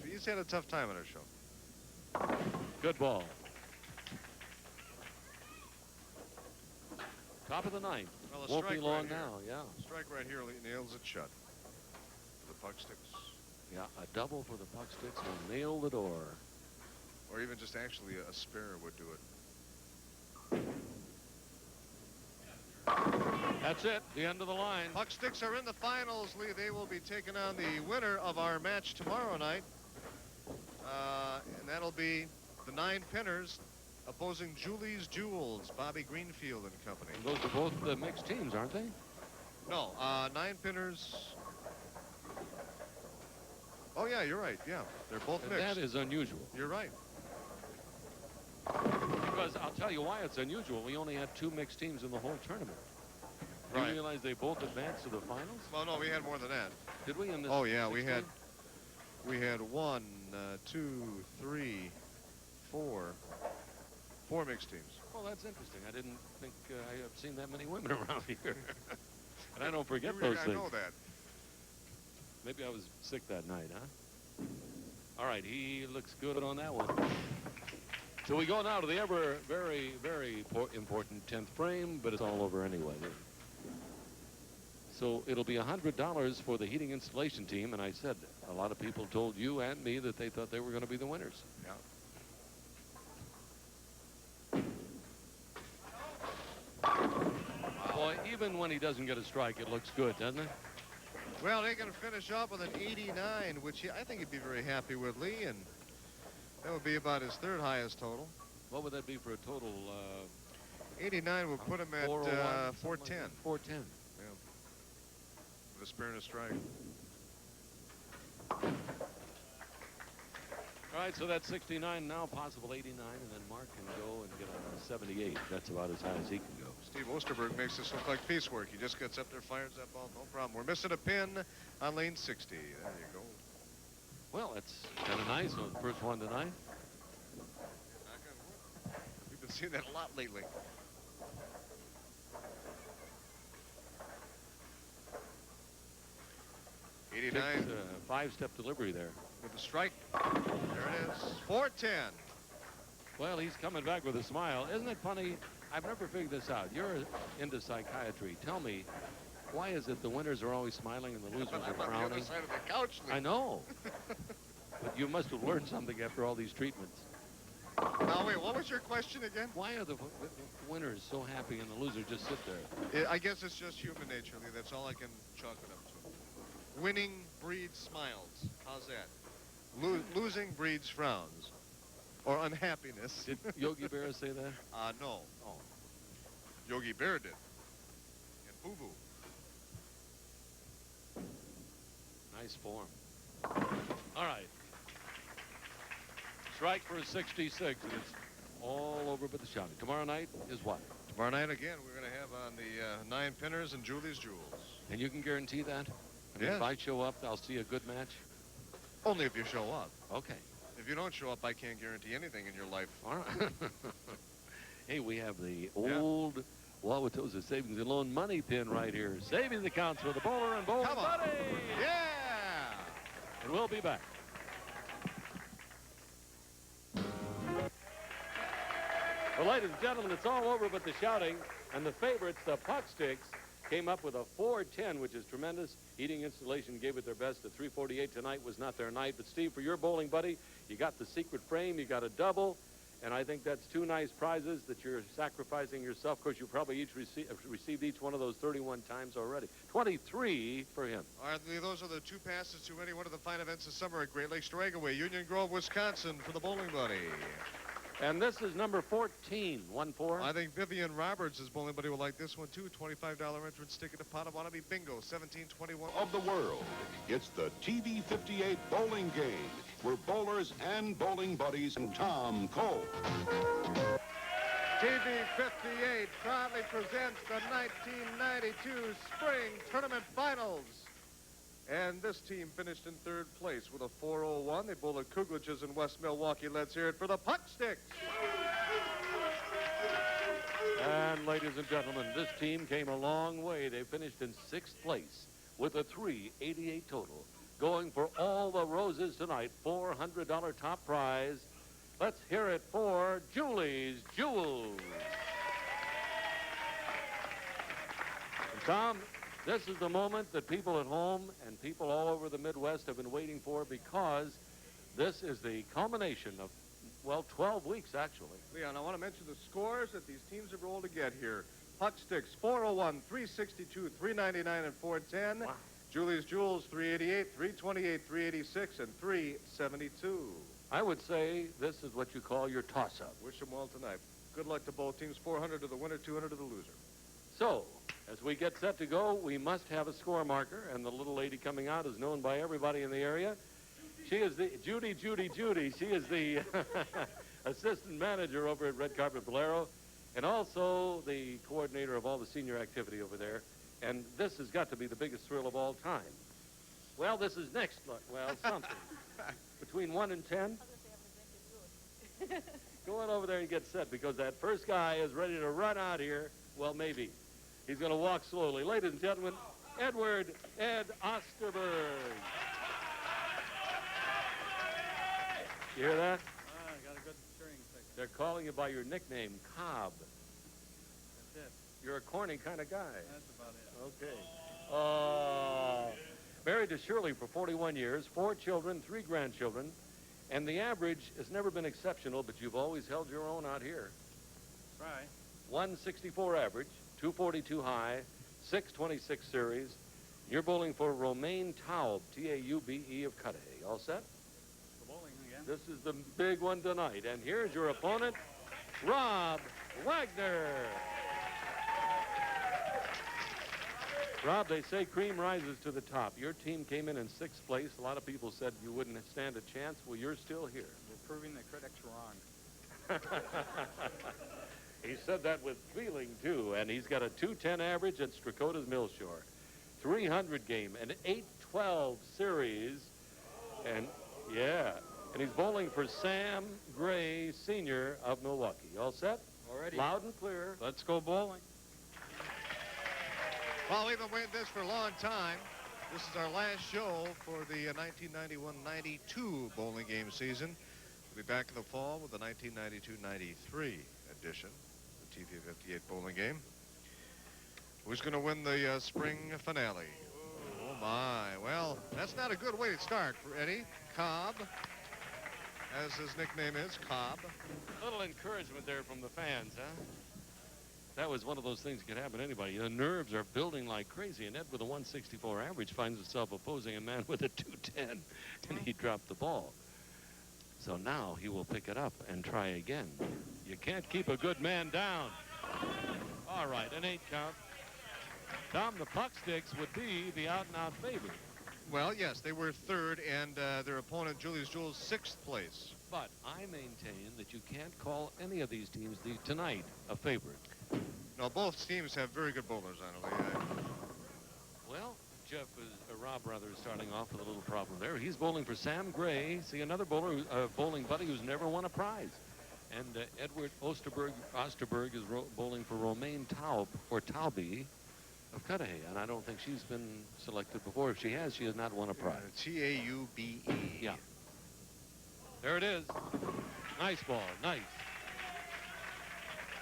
He's had a tough time on our show. Good ball. Top of the 9th. Well, a Won't be strike long right here. now, yeah. Strike right here nails it shut. The Pucksticks. Yeah, a double for the Pucksticks will nail the door. Or even just actually a spare would do it. That's it, the end of the line. Pucksticks are in the finals, Lee. They will be taking on the winner of our match tomorrow night. And that'll be the 9 pinners opposing Julie's Jewels, Bobby Greenfield and company. And those are both the mixed teams, aren't they? No, 9 pinners. Oh, yeah, you're right. Yeah, they're both And mixed. that is unusual. You're right. Because I'll tell you why it's unusual. We only had 2 mixed teams in the whole tournament. Do Right. you realize they both advanced to the finals? Well, no, we had more than that. Did we in this? Oh, yeah, we 16? had 1, 2, 3, 4 mixed teams. Well, that's interesting. I didn't think I have seen that many women around here. And I don't forget those I things. know that. Maybe I was sick that night, huh? All right, he looks good on that one. So we go now to the ever very, very important 10th frame, but it's all over anyway. So it'll be $100 for the heating installation team, and I said a lot of people told you and me that they thought they were going to be the winners. Yeah. Boy, even when he doesn't get a strike, it looks good, doesn't it? Well, they can finish off with an 89, which I think he'd be very happy with, Lee, and that would be about his 3rd highest total. What would that be for a total? 89 would put him at 401, 410. Like 410. Yeah. With a spare and a strike. All right, so that's 69 now, possible 89, and then Mark can go and get a 78. That's about as high as he can go. Steve Osterberg makes this look like piecework. He just gets up there, fires that ball, no problem. We're missing a pin on lane 60. There you go. Well, that's kind of nice on the first one tonight. Knock on wood. We've been seeing that a lot lately. Takes 89. a 5-step delivery there. with the strike. There it is. 410. Well, he's coming back with a smile. Isn't it funny? I've never figured this out. You're into psychiatry. Tell me, why is it the winners are always smiling and the losers are I'm on the frowning? other side of the couch. I know. But you must have learned something after all these treatments. Now, wait, what was your question again? Why are the winners so happy and the losers just sit there? I guess it's just human nature, Lee. That's all I can chalk it up to. Winning breeds smiles. How's that? Losing breeds frowns. Or unhappiness. Did Yogi Berra say that? No. Oh. Yogi Berra did. And Boo Boo. Nice form. All right. Strike for a 66, and it's all over but the shouting. Tomorrow night is what? Tomorrow night, again, we're going to have on the 9 pinners and Julie's Jewels. And you can guarantee that? I mean, Yes. if I show up, I'll see a good match? Only if you show up. Okay. If you don't show up, I can't guarantee anything in your life. All right. Hey, we have the old Wauwatosa Savings and Loan money pin right here. Savings accounts for the bowler and bowling Come on. buddy. Yeah! And we'll be back. Well, ladies and gentlemen, it's all over but the shouting. And the favorites, the Pucksticks, came up with a 410, which is tremendous. Heating Installation gave it their best. The 348 tonight was not their night. But, Steve, for your bowling buddy, you got the secret frame, you got a double, and I think that's 2 nice prizes that you're sacrificing yourself. Of course, you probably each received each one of those 31 times already. 23 for him. All right, Lee, those are the 2 passes to any one of the fine events this summer at Great Lakes Draggaway, Union Grove, Wisconsin, for the bowling buddy. And this is number 14, 1-4. I think Vivian Roberts' bowling buddy will like this one, too. $25 entrance ticket to Potawatomi Bingo, 1721. Of the world. It's the TV 58 bowling game, where bowlers and bowling buddies and Tom Cole. TV 58 proudly presents the 1992 Spring Tournament Finals. And this team finished in 3rd place with a 401. They bowled at Kuglich's in West Milwaukee. Let's hear it for the Pucksticks. And, ladies and gentlemen, this team came a long way. They finished in 6th place with a 388 total. Going for all the roses tonight, $400 top prize. Let's hear it for Julie's Jewels. And Tom, this is the moment that people at home and people all over the Midwest have been waiting for, because this is the culmination of, well, 12 weeks, actually. Leon, I want to mention the scores that these teams have rolled to get here. Pucksticks, 401, 362, 399, and 410. Wow. Julie's Jewels, 388, 328, 386, and 372. I would say this is what you call your toss-up. Wish them well tonight. Good luck to both teams. 400 to the winner, 200 to the loser. So, as we get set to go, we must have a score marker, and the little lady coming out is known by everybody in the area. She is the Judy. She is the assistant manager over at Red Carpet Bolero, and also the coordinator of all the senior activity over there. And this has got to be the biggest thrill of all time. Well, this is next, well, something. Between 1 and 10. Go on over there and get set, because that first guy is ready to run out here. Well, maybe. He's going to walk slowly. Ladies and gentlemen, Ed Osterberg. You hear that? I got a good cheering signal. They're calling you by your nickname, Cobb. That's it. You're a corny kind of guy. That's about it. Okay. Married to Shirley for 41 years, 4 children, 3 grandchildren, and the average has never been exceptional, but you've always held your own out here. Try. 164 average, 242 high, 626 series. You're bowling for Romaine Taube, T-A-U-B-E of Cudahy. All set? The bowling again. This is the big one tonight. And here's your opponent, Rob Wagner. Rob, they say cream rises to the top. Your team came in 6th place. A lot of people said you wouldn't stand a chance. Well, you're still here. We're proving the critics wrong. He said that with feeling, too. And he's got a 210 average at Strakota's Millshore. 300 game, an 812 series. And, yeah. And he's bowling for Sam Gray, Sr. of Milwaukee. All set? Already. Loud and clear. Let's go bowling. Well, we've been waiting this for a long time. This is our last show for the 1991-92 bowling game season. We'll be back in the fall with the 1992-93 edition of the TV 58 bowling game. Who's going to win the spring finale? Oh, my. Well, that's not a good way to start for Eddie. Cobb, as his nickname is, Cobb. Little encouragement there from the fans, huh? That was one of those things that could happen to anybody. The nerves are building like crazy, and Ed with a 164 average finds himself opposing a man with a 210, and he dropped the ball. So now he will pick it up and try again. You can't keep a good man down. All right, an 8 count. Tom, the Pucksticks would be the out-and-out favorite. Well, yes, they were third, and their opponent, Julius Jules, 6th place. But I maintain that you can't call any of these teams tonight a favorite. No, both teams have very good bowlers on it. Well, Rob rather is starting off with a little problem there. He's bowling for Sam Gray. See, another bowler, bowling buddy who's never won a prize. And Edward Osterberg is bowling for Romaine Taub, or Taube of Cudahy. And I don't think she's been selected before. If she has not won a prize. Taube. Yeah. There it is. Nice ball. Nice.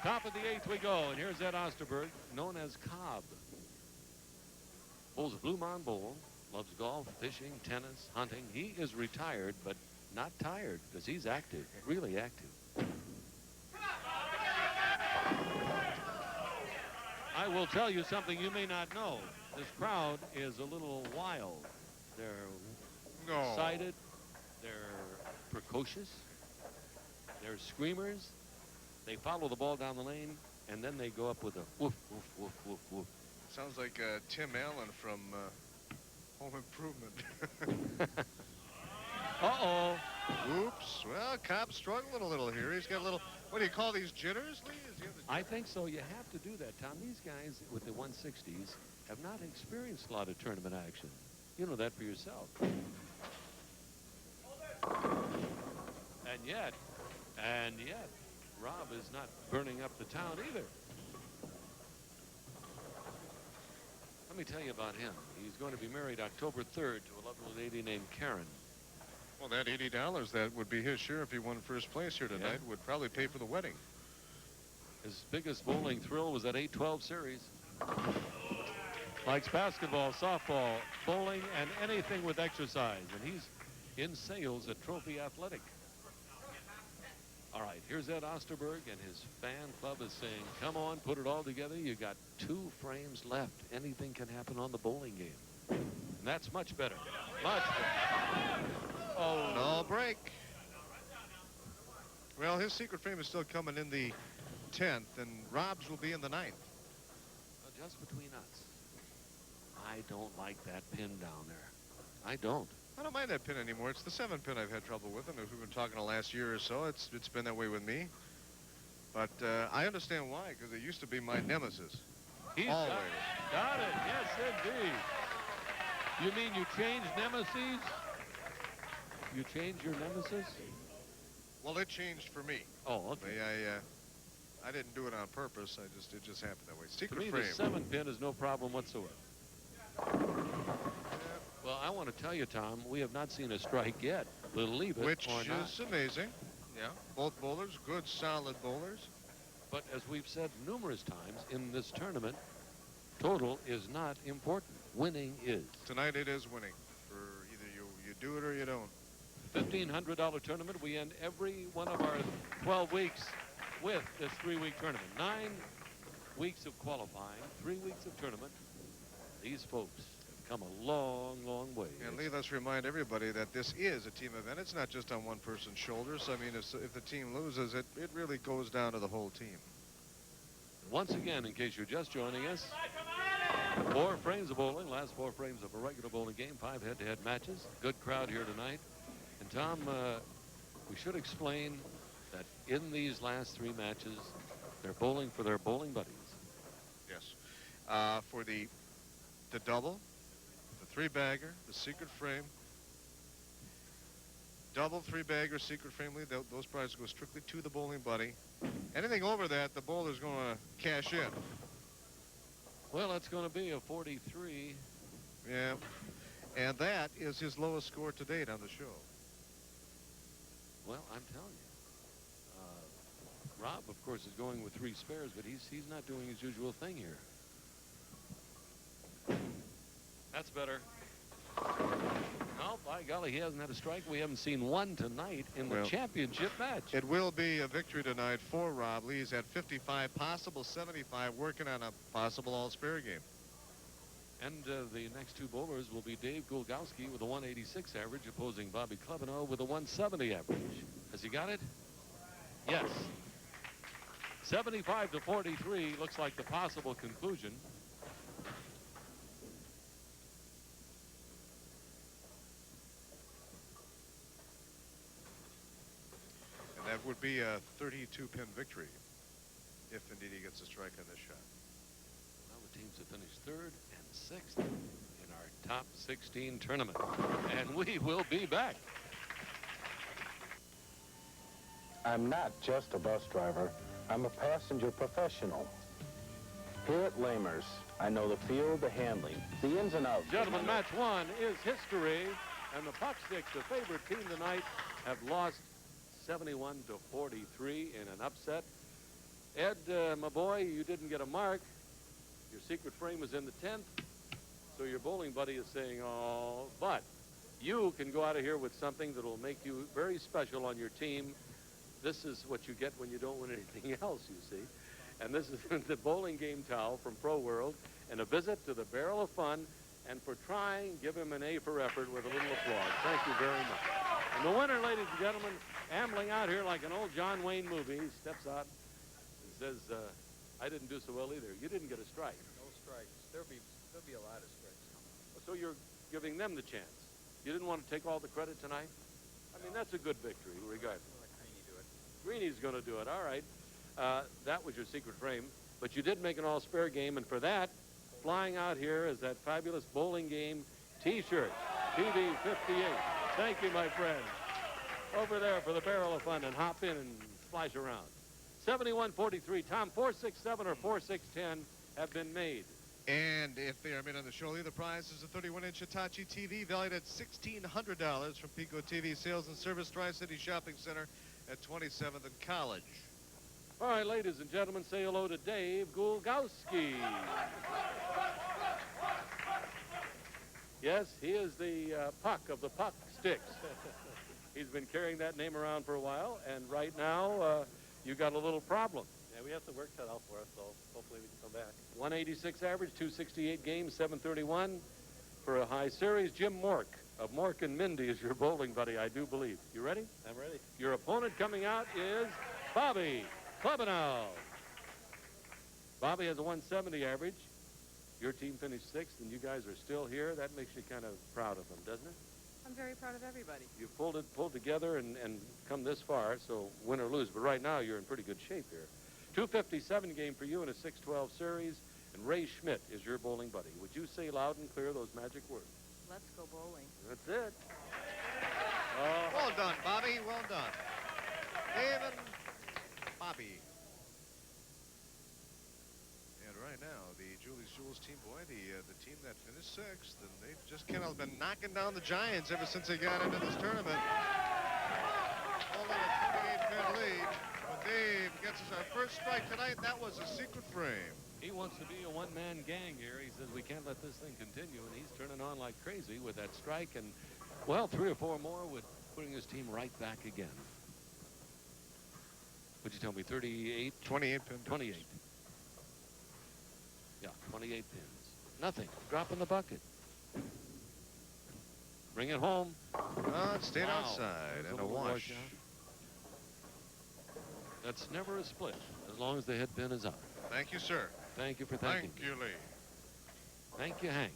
Top of the 8th we go, and here's Ed Osterberg, known as Cobb. Bowls a Blue Mound Bowl, loves golf, fishing, tennis, hunting. He is retired, but not tired, because he's active, really active. I will tell you something you may not know. This crowd is a little wild. They're excited, they're precocious, they're screamers. They follow the ball down the lane, and then they go up with a woof, woof, woof, woof, woof. Sounds like Tim Allen from Home Improvement. Uh-oh. Oops. Well, Cobb's struggling a little here. He's got a little, what do you call these, jitters, Lee? I think so. You have to do that, Tom. These guys with the 160s have not experienced a lot of tournament action. You know that for yourself. And yet, Rob is not burning up the town either. Let me tell you about him. He's going to be married October 3rd to a lovely lady named Karen. Well, that $80 that would be his share if he won first place here tonight would probably pay for the wedding. His biggest bowling thrill was that 8-12 series. Likes basketball, softball, bowling, and anything with exercise. And he's in sales at Trophy Athletic. All right, here's Ed Osterberg, and his fan club is saying, come on, put it all together. You got 2 frames left. Anything can happen on the bowling game. And that's much better. Much better. Oh. No break. Well, his secret frame is still coming in the 10th, and Rob's will be in the 9th. Just between us, I don't like that pin down there. I don't. I don't mind that pin anymore. It's the 7 pin I've had trouble with, and if we've been talking the last year or so, it's been that way with me. But I understand why, because it used to be my nemesis. He's always. Got it. Yes, indeed. You mean you changed nemesis? You changed your nemesis? Well, it changed for me. Oh, okay. I didn't do it on purpose. It just happened that way. Secret to me, frame. the 7 pin is no problem whatsoever. Well, I want to tell you, Tom, we have not seen a strike yet. We'll leave it Which or not. is amazing. Yeah, both bowlers, good, solid bowlers. But as we've said numerous times in this tournament, total is not important. Winning is. Tonight it is winning. For either you do it or you don't. $1,500 tournament. We end every one of our 12 weeks with this 3-week tournament. 9 weeks of qualifying, 3 weeks of tournament. These folks have come a long, long way. And Lee, let's remind everybody that this is a team event. It's not just on one person's shoulders. I mean, if the team loses, it really goes down to the whole team. Once again, in case you're just joining us, 4 frames of bowling, last 4 frames of a regular bowling game, 5 head-to-head matches. Good crowd here tonight. And Tom, we should explain that in these last 3 matches, they're bowling for their bowling buddies. Yes. For the double, the 3-bagger, the secret frame, double, 3-bagger, secret frame lead, those prizes go strictly to the bowling buddy. Anything over that, the bowler's going to cash in. Well, it's going to be a 43. Yeah. And that is his lowest score to date on the show. Well, I'm telling you. Rob, of course, is going with 3 spares, but he's not doing his usual thing here. That's better. No, by golly, he hasn't had a strike. We haven't seen one tonight in the championship match. It will be a victory tonight for Rob Lee. He's at 55, possible 75, working on a possible all-spare game. And the next 2 bowlers will be Dave Gulgowski with a 186 average, opposing Bobby Klebanow with a 170 average. Has he got it? Yes. 75 to 43 looks like the possible conclusion. And that would be a 32-pin victory if indeed he gets a strike on this shot. Well, the teams have finished 3rd and 6th in our top 16 tournament. And we will be back. I'm not just a bus driver. I'm a passenger professional. Here at Lamers, I know the feel, the handling, the ins and outs. Gentlemen, match 1 is history, and the Pucksticks, the favorite team tonight, have lost 71 to 43 in an upset. Ed, my boy, you didn't get a mark. Your secret frame was in the 10th, so your bowling buddy is saying, oh, but you can go out of here with something that will make you very special on your team. This is what you get when you don't win anything else, you see. And this is the bowling game towel from Pro World, and a visit to the Barrel of Fun. And for trying, give him an A for effort with a little applause. Thank you very much. And the winner, ladies and gentlemen, ambling out here like an old John Wayne movie, he steps out and says, I didn't do so well either. You didn't get a strike. No strikes. There'll be a lot of strikes coming. So you're giving them the chance. You didn't want to take all the credit tonight? I mean, that's a good victory, regardless. Greeny's going to do it. All right. That was your secret frame. But you did make an all-spare game, and for that, flying out here is that fabulous bowling game T-shirt, TV 58. Thank you, my friend. Over there for the Barrel of Fun, and hop in and splash around. 71-43. Tom, 4-6-7 or 4-6-10 have been made. And if they are made on the show, the prize is a 31-inch Hitachi TV valued at $1,600 from Pico TV Sales and Service Tri-City Shopping Center at 27th and College. All right, ladies and gentlemen, say hello to Dave Gulgowski. Yes, he is the Puck of the Pucksticks. He's been carrying that name around for a while, and right now you got a little problem. Yeah, we have some work cut out for us, so hopefully we can come back. 186 average, 268 games, 731 for a high series. Jim Mork of Mork and Mindy is your bowling buddy, I do believe. You ready? I'm ready. Your opponent coming out is Bobby Klebanow. Bobby has a 170 average. Your team finished 6th, and you guys are still here. That makes you kind of proud of them, doesn't it? I'm very proud of everybody. You've pulled together and come this far, so win or lose. But right now, you're in pretty good shape here. 257 game for you in a 6-12 series, and Ray Schmidt is your bowling buddy. Would you say loud and clear those magic words? Let's go bowling. That's it. Well done, Bobby. Well done. Dave and Bobby. And right now, the Julie's Jewels team, boy, the team that finished 6th, and they've just kind of been knocking down the Giants ever since they got into this tournament. Only a 28-pin lead. But Dave gets us our first strike tonight. That was a secret frame. He wants to be a one-man gang here. He says we can't let this thing continue, and he's turning on like crazy with that strike, and, well, 3 or 4 more would putting his team right back again. What'd you tell me, 38? 28 pin. 28. Yeah, 28 pins. Nothing. Drop in the bucket. Bring it home. It stayed outside, There's and a a little wash. washout. That's never a split, as long as the head pin is out. Thank you, sir. Thank you for thanking Thank you, Lee. Thank you, Hank.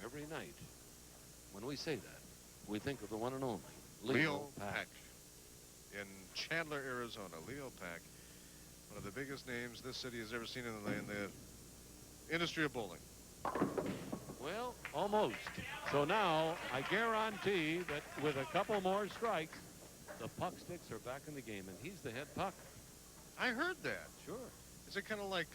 Every night, when we say that, we think of the one and only Leo Pack. In Chandler, Arizona. Leo Pack, one of the biggest names this city has ever seen in the industry of bowling. Well, almost. So now, I guarantee that with a couple more strikes, the Pucksticks are back in the game, and he's the head puck. I heard that. Sure. Is it kind of like,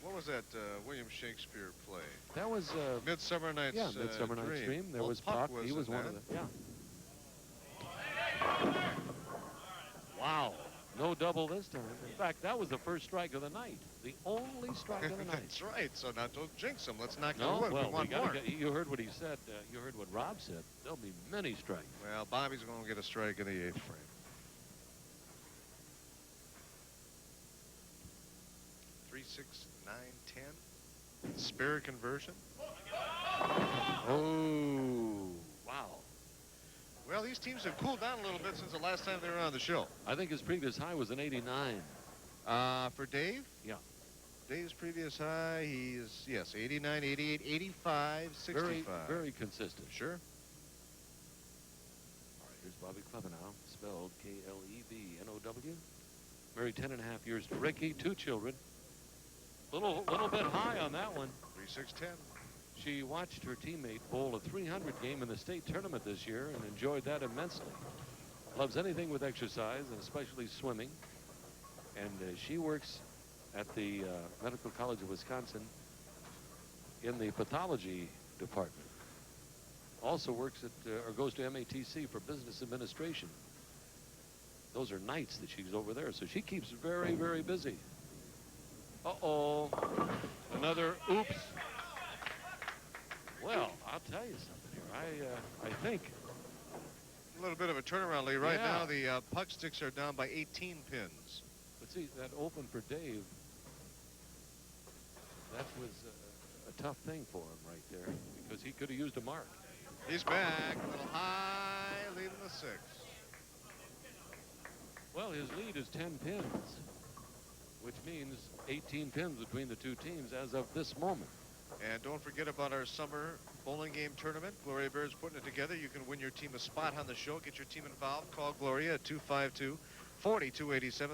What was that William Shakespeare play? That was Midsummer Night's Midsummer Night's Dream. There Well, was Puck. He was in one that. of the. Yeah. Wow. No double this time. In fact, that was the first strike of the night. The only strike of the night. That's right. So now don't jinx him. Let's knock No, on wood. well, We want more. you heard what he said. You heard what Rob said. There'll be many strikes. Well, Bobby's going to get a strike in the 8th frame. 3, 6, 9, 10. Spare conversion. Oh, wow. Well, these teams have cooled down a little bit since the last time they were on the show. I think his previous high was an 89. For Dave? Yeah. Dave's previous high, he's, yes, 89, 88, 85, 65. Very, very consistent. Sure. All right, here's Bobby Klebanow, spelled Klevnow. Married 10.5 years to Ricky, 2 children. Little bit high on that one. 3, 6, 10. She watched her teammate bowl a 300 game in the state tournament this year and enjoyed that immensely. Loves anything with exercise, and especially swimming. And she works at the Medical College of Wisconsin in the pathology department. Also works at, or goes to MATC for business administration. Those are nights that she's over there, so she keeps very, very busy. Uh-oh, another oops. Well, I'll tell you something here. I think A little bit of a turnaround lead. Right Yeah. now, the Pucksticks are down by 18 pins. But see, that open for Dave, that was a tough thing for him right there, because he could have used a mark. He's back. A little high, leading the 6. Well, his lead is 10 pins, which means 18 pins between the two teams as of this moment. And don't forget about our summer bowling game tournament. Gloria Bear's putting it together. You can win your team a spot on the show. Get your team involved. Call Gloria at 252-4287.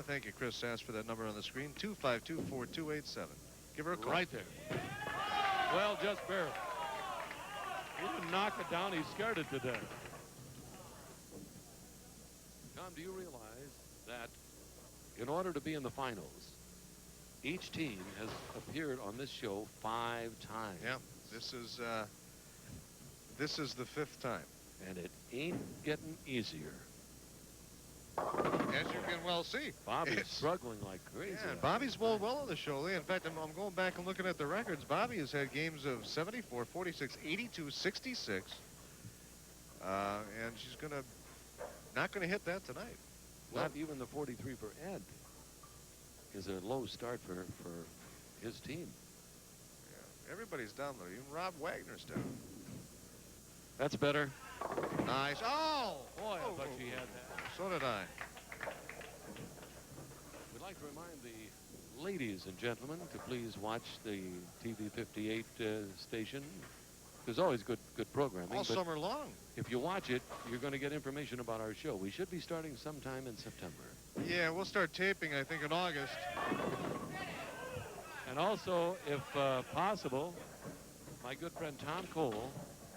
Thank you, Chris Sass, for that number on the screen. 252-4287. Give her a call. Right there. Well, just barely. He didn't knock it down. He scared it to death. Tom, do you realize that in order to be in the finals, each team has appeared on this show 5 times? Yeah, this is the 5th time. And it ain't getting easier. As you can well see. Bobby's struggling like crazy. Yeah, and Bobby's bowled well on the show, Lee. In fact, I'm going back and looking at the records. Bobby has had games of 74, 46, 82, 66. And she's not going to hit that tonight. Not even the 43 for Ed is a low start for his team. Yeah, everybody's down, though. Even Rob Wagner's down. That's better. Nice. Oh! Boy, I thought she had that. So did I. We'd like to remind the ladies and gentlemen to please watch the TV 58 station. There's always good programming. All but summer long. if you watch it, you're going to get information about our show. We should be starting sometime in September. Yeah, we'll start taping, I think, in August. And also, if possible, my good friend Tom Cole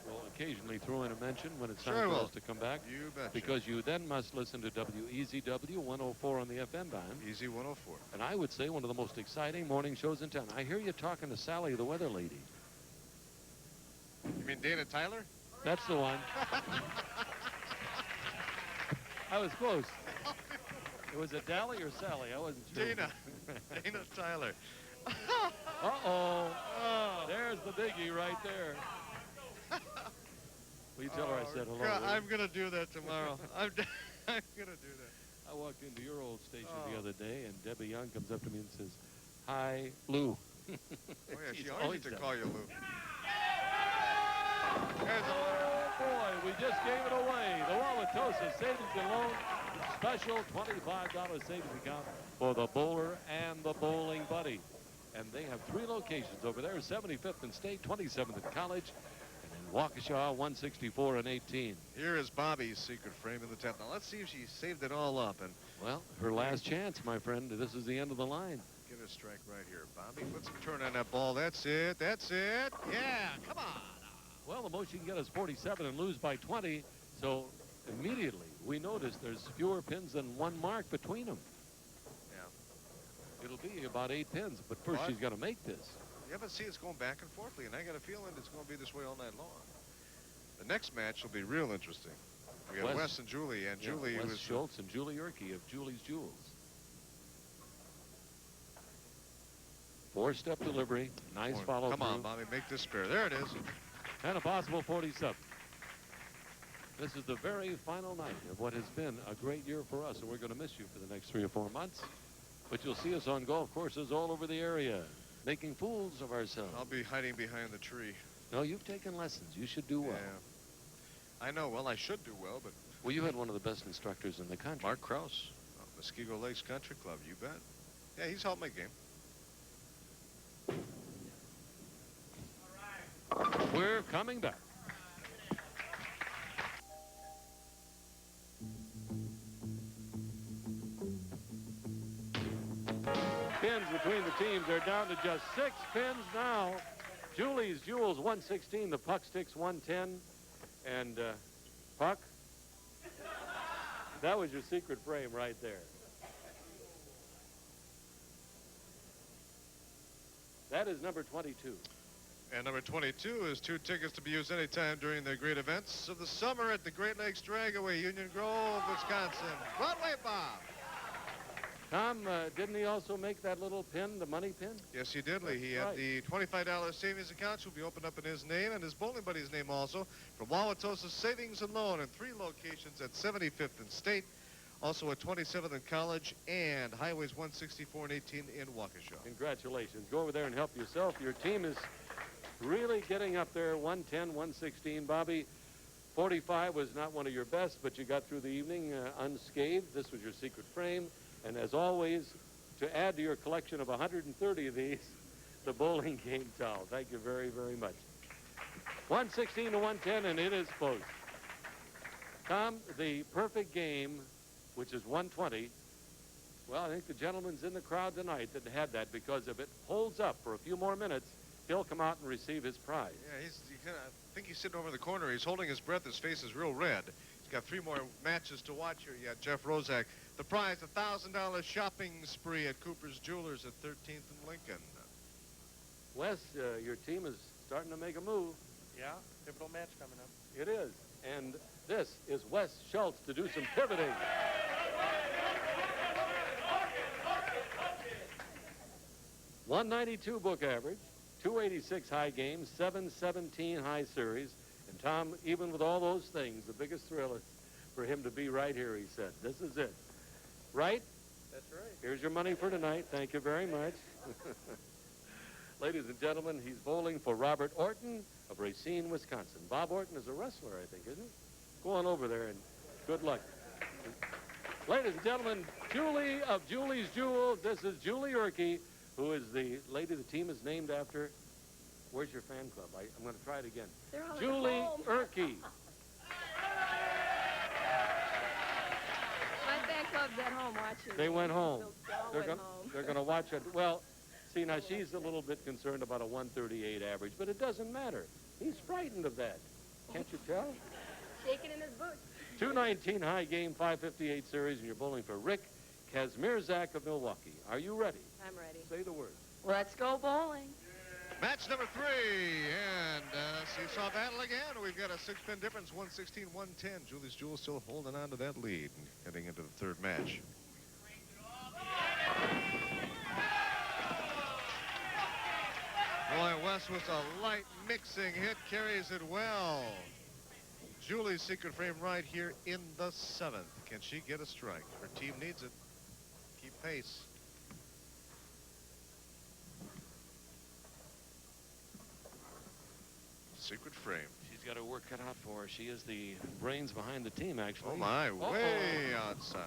will occasionally throw in a mention when it's time Sure for will. us to come back. You betcha. Because you then must listen to WEZW 104 on the FM band. Easy 104. And I would say one of the most exciting morning shows in town. I hear you talking to Sally, the weather lady. You mean Dana Tyler? That's the one. I was close. It was a Dally or Sally? I wasn't sure. Dana. Dana Tyler. Uh-oh. There's the biggie right there. Will you tell her I said hello? God, will you? I'm going to do that tomorrow. I'm going to do that. I walked into your old station the other day, and Debbie Young comes up to me and says, "Hi, Lou." Oh, yeah, she She's always used to done call it. you Lou. Oh, boy, we just gave it away. The Wauwatosa Savings and Loan special $25 savings account for the bowler and the bowling buddy. And they have 3 locations over there, 75th and State, 27th and College, and in Waukesha, 164 and 18. Here is Bobby's secret frame in the 10th. Now, let's see if she saved it all up. And Well, her last chance, my friend. This is the end of the line. get a strike right here. Bobby, put some turn on that ball. That's it. That's it. Yeah, come on. Well, the most you can get is 47 and lose by 20. So immediately we notice there's fewer pins than 1 mark between them. Yeah. It'll be about 8 pins, but first What? she's got to make this. Yeah, but see, it's going back and forthly, and I got a feeling it's going to be this way all night long. The next match will be real interesting. We have Wes and Julie, and Julie Wes was Schultz and Julie Urke of Julie's Jewels. 4-step delivery, nice follow through. Come on, Bobby, make this spare. There it is. And a possible 47. This is the very final night of what has been a great year for us, and we're going to miss you for the next 3 or 4 months. But you'll see us on golf courses all over the area, making fools of ourselves. I'll be hiding behind the tree. No, you've taken lessons. You should do well. Yeah. I know. Well, I should do well, but... Well, you had one of the best instructors in the country. Mark Krause, Muskego Lakes Country Club, you bet. Yeah, he's helped my game. We're coming back. Pins between the teams. They're down to just 6 pins now. Julie's Jewels 116, the Pucksticks 110. And Puck, that was your secret frame right there. That is number 22. And number 22 is 2 tickets to be used anytime during the great events of the summer at the Great Lakes Dragaway, Union Grove, Wisconsin. Broadway Bob. Tom, didn't he also make that little pin, the money pin? Yes, he did, Lee. That's He had right. the $25 savings account, which will be opened up in his name and his bowling buddy's name also, from Wauwatosa Savings and Loan in 3 locations at 75th and State, also at 27th and College, and Highways 164 and 18 in Waukesha. Congratulations. Go over there and help yourself. Your team is really getting up there, 110, 116. Bobby, 45 was not one of your best, but you got through the evening unscathed. This was your secret frame. And as always, to add to your collection of 130 of these, the bowling game towel. Thank you very, very much. 116 to 110, and it is close. Tom, the perfect game, which is 120, well, I think the gentleman's in the crowd tonight that had that, because if it holds up for a few more minutes, he'll come out and receive his prize. Yeah, I think he's sitting over in the corner. He's holding his breath. His face is real red. He's got 3 more matches to watch here. You got Jeff Rozak. The prize, a $1,000 shopping spree at Cooper's Jewelers at 13th and Lincoln. Wes, your team is starting to make a move. Yeah, pivotal match coming up. It is. And this is Wes Schultz to do some pivoting. .192 book average, 286 high games, 717 high series. And Tom, even with all those things, the biggest thrill is for him to be right here, he said. This is it. Right? That's right. Here's your money for tonight. Thank you very much. Ladies and gentlemen, he's bowling for Robert Orton of Racine, Wisconsin. Bob Orton is a wrestler, I think, isn't he? Go on over there and good luck. Ladies and gentlemen, Julie of Julie's Jewels. This is Julie Urke, who is the lady the team is named after. Where's your fan club? I'm going to try it again. They're all at Julie home. Urke. My fan club's at home watching. They went home. They all went home. They're going to watch it. Well, see, now she's a little bit concerned about a 138 average, but it doesn't matter. He's frightened of that. Can't you tell? Shaking in his boots. 219 high game, 558 series, and you're bowling for Rick Kazmierzak of Milwaukee. Are you ready? I'm ready. Say the word. Let's go bowling. Match number 3, and seesaw battle again. We've got a 6-pin difference, 116, 110. Julie's Jewel still holding on to that lead and heading into the 3rd match. Boy, West with a light mixing hit, carries it well. Julie's secret frame right here in the 7th. Can she get a strike? Her team needs it. Keep pace. Secret frame. She's got her work cut out for her. She is the brains behind the team, actually. Oh, my. Uh-oh. Way outside.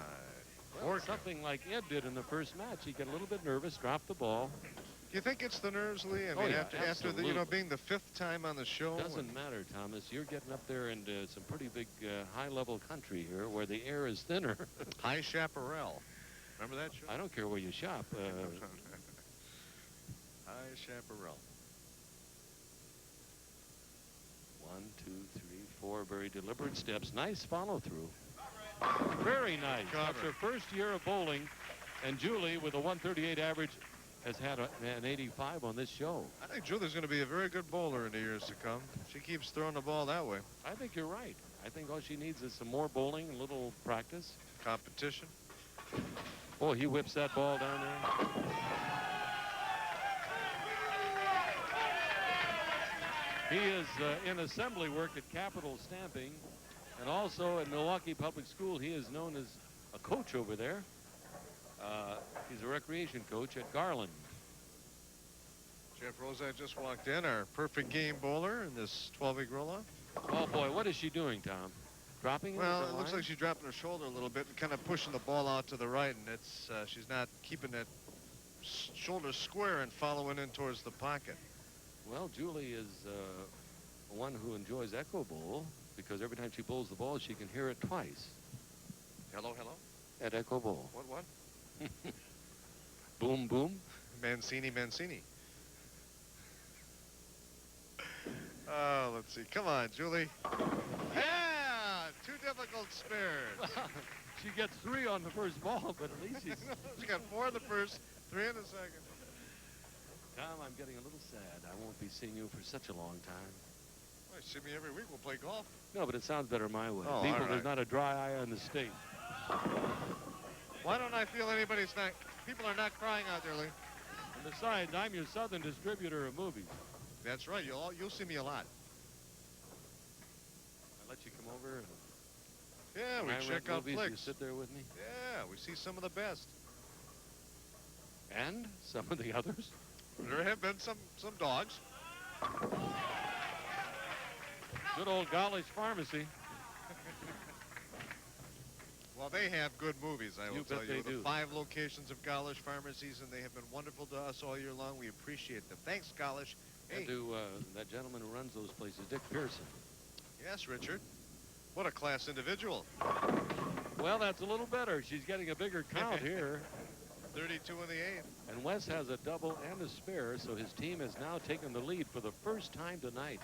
Well, something like Ed did in the first match. He got a little bit nervous, dropped the ball. Do you think it's the nerves, Lee? I Oh, mean, yeah, after the, being the 5th time on the show. Doesn't matter, Thomas. You're getting up there into some pretty big high-level country here where the air is thinner. High Chaparral. Remember that show? I don't care where you shop. High Chaparral. 1, 2, 3, 4 very deliberate steps. Nice follow-through. Very nice. Cover. That's her first year of bowling. And Julie, with a 138 average, has had an 85 on this show. I think Julie's going to be a very good bowler in the years to come. She keeps throwing the ball that way. I think you're right. I think all she needs is some more bowling, a little practice. Competition. Oh, he whips that ball down there. He is in assembly work at Capital Stamping, and also at Milwaukee Public School. He is known as a coach over there. He's a recreation coach at Garland. Jeff Rozak just walked in, our perfect game bowler in this 12-week roll-off. Oh, boy, what is she doing, Tom? Dropping it? Well, it looks like she's dropping her shoulder a little bit and kind of pushing the ball out to the right, and it's she's not keeping that shoulder square and following in towards the pocket. Well, Julie is one who enjoys Echo Bowl because every time she bowls the ball, she can hear it twice. Hello, hello? At Echo Bowl. What? Boom, boom. Mancini. Oh, let's see. Come on, Julie. Yeah! 2 difficult spares. She gets 3 on the first ball, but at least She got 4 in the first, 3 in the second. Tom, I'm getting a little sad. I won't be seeing you for such a long time. Well, you see me every week. We'll play golf. No, but it sounds better my way. Oh, People, all right. There's not a dry eye in the state. Why don't I feel people are not crying out there, Lee? And besides, I'm your southern distributor of movies. That's right. You'll see me a lot. I let you come over and Yeah, we I check rent out movies. flicks. You sit there with me. Yeah, we see some of the best. And some of the others. There have been some dogs. Good old Gollish Pharmacy. Well, they have good movies, I will You tell bet you. they The do. 5 locations of Gollish Pharmacies, and they have been wonderful to us all year long. We appreciate them. Thanks, Gollish. Hey. And to that gentleman who runs those places, Dick Pearson. Yes, Richard. What a class individual. Well, that's a little better. She's getting a bigger count here. 32 in the 8th. And Wes has a double and a spare, so his team has now taken the lead for the first time tonight.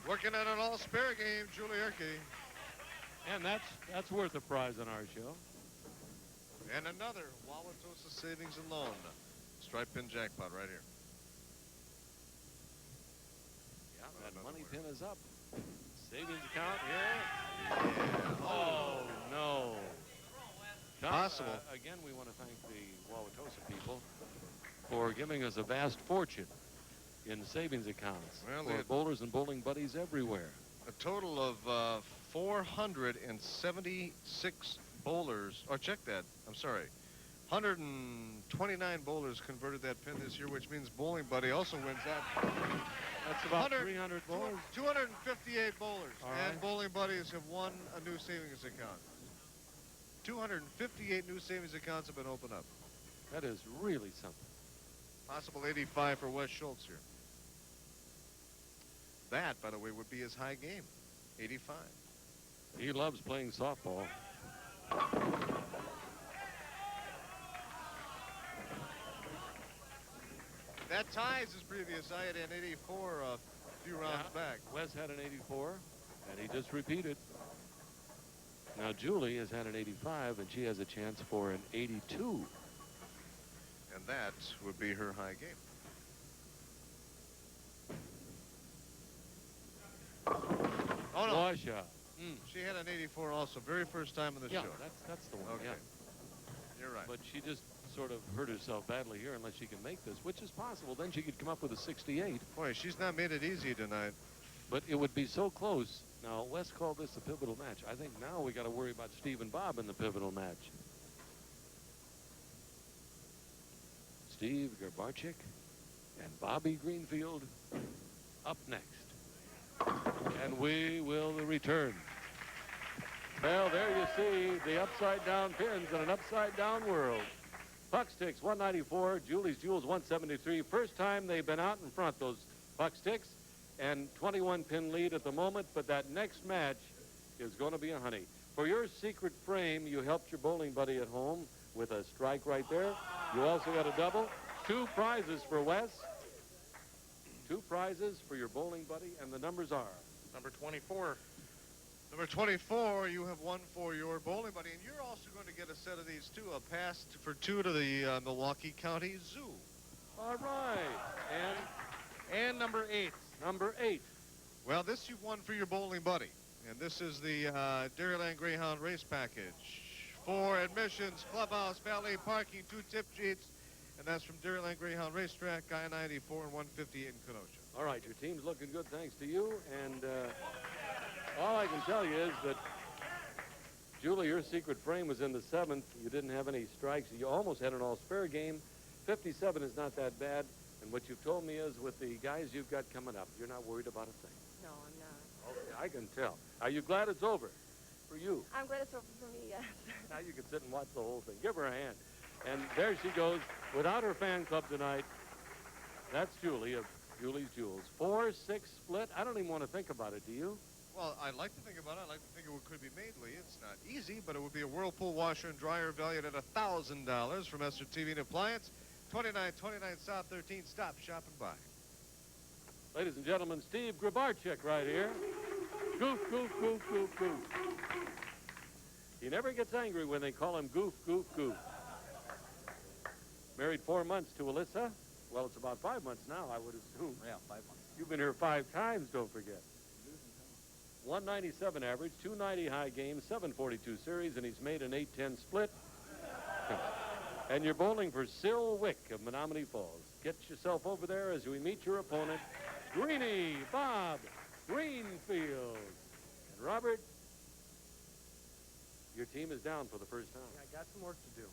Working at an all-spare game, Julie Erke. And that's worth a prize on our show. And another Wauwatosa Savings and Loan stripe pin jackpot right here. Yeah, that money pin is up. Savings account here. Yeah. Oh, no. Tom, Possible. Again, we want to thank the Wauwatosa people for giving us a vast fortune in savings accounts for bowlers and bowling buddies everywhere. A total of 476 bowlers. Oh, check that. I'm sorry. 129 bowlers converted that pin this year, which means Bowling Buddy also wins that. That's about 300 bowlers. 258 bowlers. All And right. Bowling Buddies have won a new savings account. 258 new savings accounts have been opened up. That is really something. Possible 85 for Wes Schultz here. That, by the way, would be his high game. 85. He loves playing softball. That ties his previous. I had an 84 a few rounds back. Wes had an 84, and he just repeated. Now, Julie has had an 85, and she has a chance for an 82. And that would be her high game. Oh, no. Washout. She had an 84 also. Very first time in the Yeah, show. that's the one. Okay. Yeah. You're right. But she just sort of hurt herself badly here unless she can make this, which is possible. Then she could come up with a 68. Boy, she's not made it easy tonight. But it would be so close. Now, Wes called this a pivotal match. I think now we got to worry about Steve and Bob in the pivotal match. Steve Garbarczyk and Bobby Greenfield up next. And we will return. Well, there you see the upside-down pins in an upside-down world. Pucksticks 194, Julie's Jewels 173. First time they've been out in front, those Pucksticks, and 21-pin lead at the moment, but that next match is going to be a honey. For your secret frame, you helped your bowling buddy at home with a strike right there. You also got a double. 2 prizes for Wes. 2 prizes for your bowling buddy, and the numbers are... Number 24. Number 24, you have one for your bowling buddy, and you're also going to get a set of these, too. A pass for 2 to the Milwaukee County Zoo. All right. And number 8. Number 8. Well, this you've won for your bowling buddy. And this is the Dairyland Greyhound Race Package. 4 admissions, clubhouse, valet parking, 2 tip sheets. And that's from Dairyland Greyhound Racetrack, I-94 and 158 in Kenosha. All right, your team's looking good thanks to you. And all I can tell you is that, Julie, your secret frame was in the 7th. You didn't have any strikes. You almost had an all-spare game. 57 is not that bad. And what you've told me is with the guys you've got coming up, you're not worried about a thing. No, I'm not. Okay, I can tell. Are you glad it's over for you? I'm glad it's over for me, yes. Now you can sit and watch the whole thing. Give her a hand. And there she goes without her fan club tonight. That's Julie of Julie's Jewels. 4-6 split. I don't even want to think about it, do you? Well, I'd like to think about it. I'd like to think it could be made, Lee. It's not easy, but it would be a Whirlpool washer and dryer valued at $1,000 from Esther TV and Appliance. 2929 South 13. Stop, shop, and buy. Ladies and gentlemen, Steve Grabarczyk right here. Goof, goof, goof, goof, goof. He never gets angry when they call him goof, goof, goof. Married 4 months to Alyssa. Well, it's about 5 months now, I would assume. Yeah, 5 months. You've been here 5 times, don't forget. 197 average, 290 high game, 742 series, and he's made an 8-10 split. And you're bowling for Sil Wick of Menominee Falls. Get yourself over there as we meet your opponent, Greenie Bob Greenfield. And Robert, your team is down for the first time. Yeah, I got some work to do.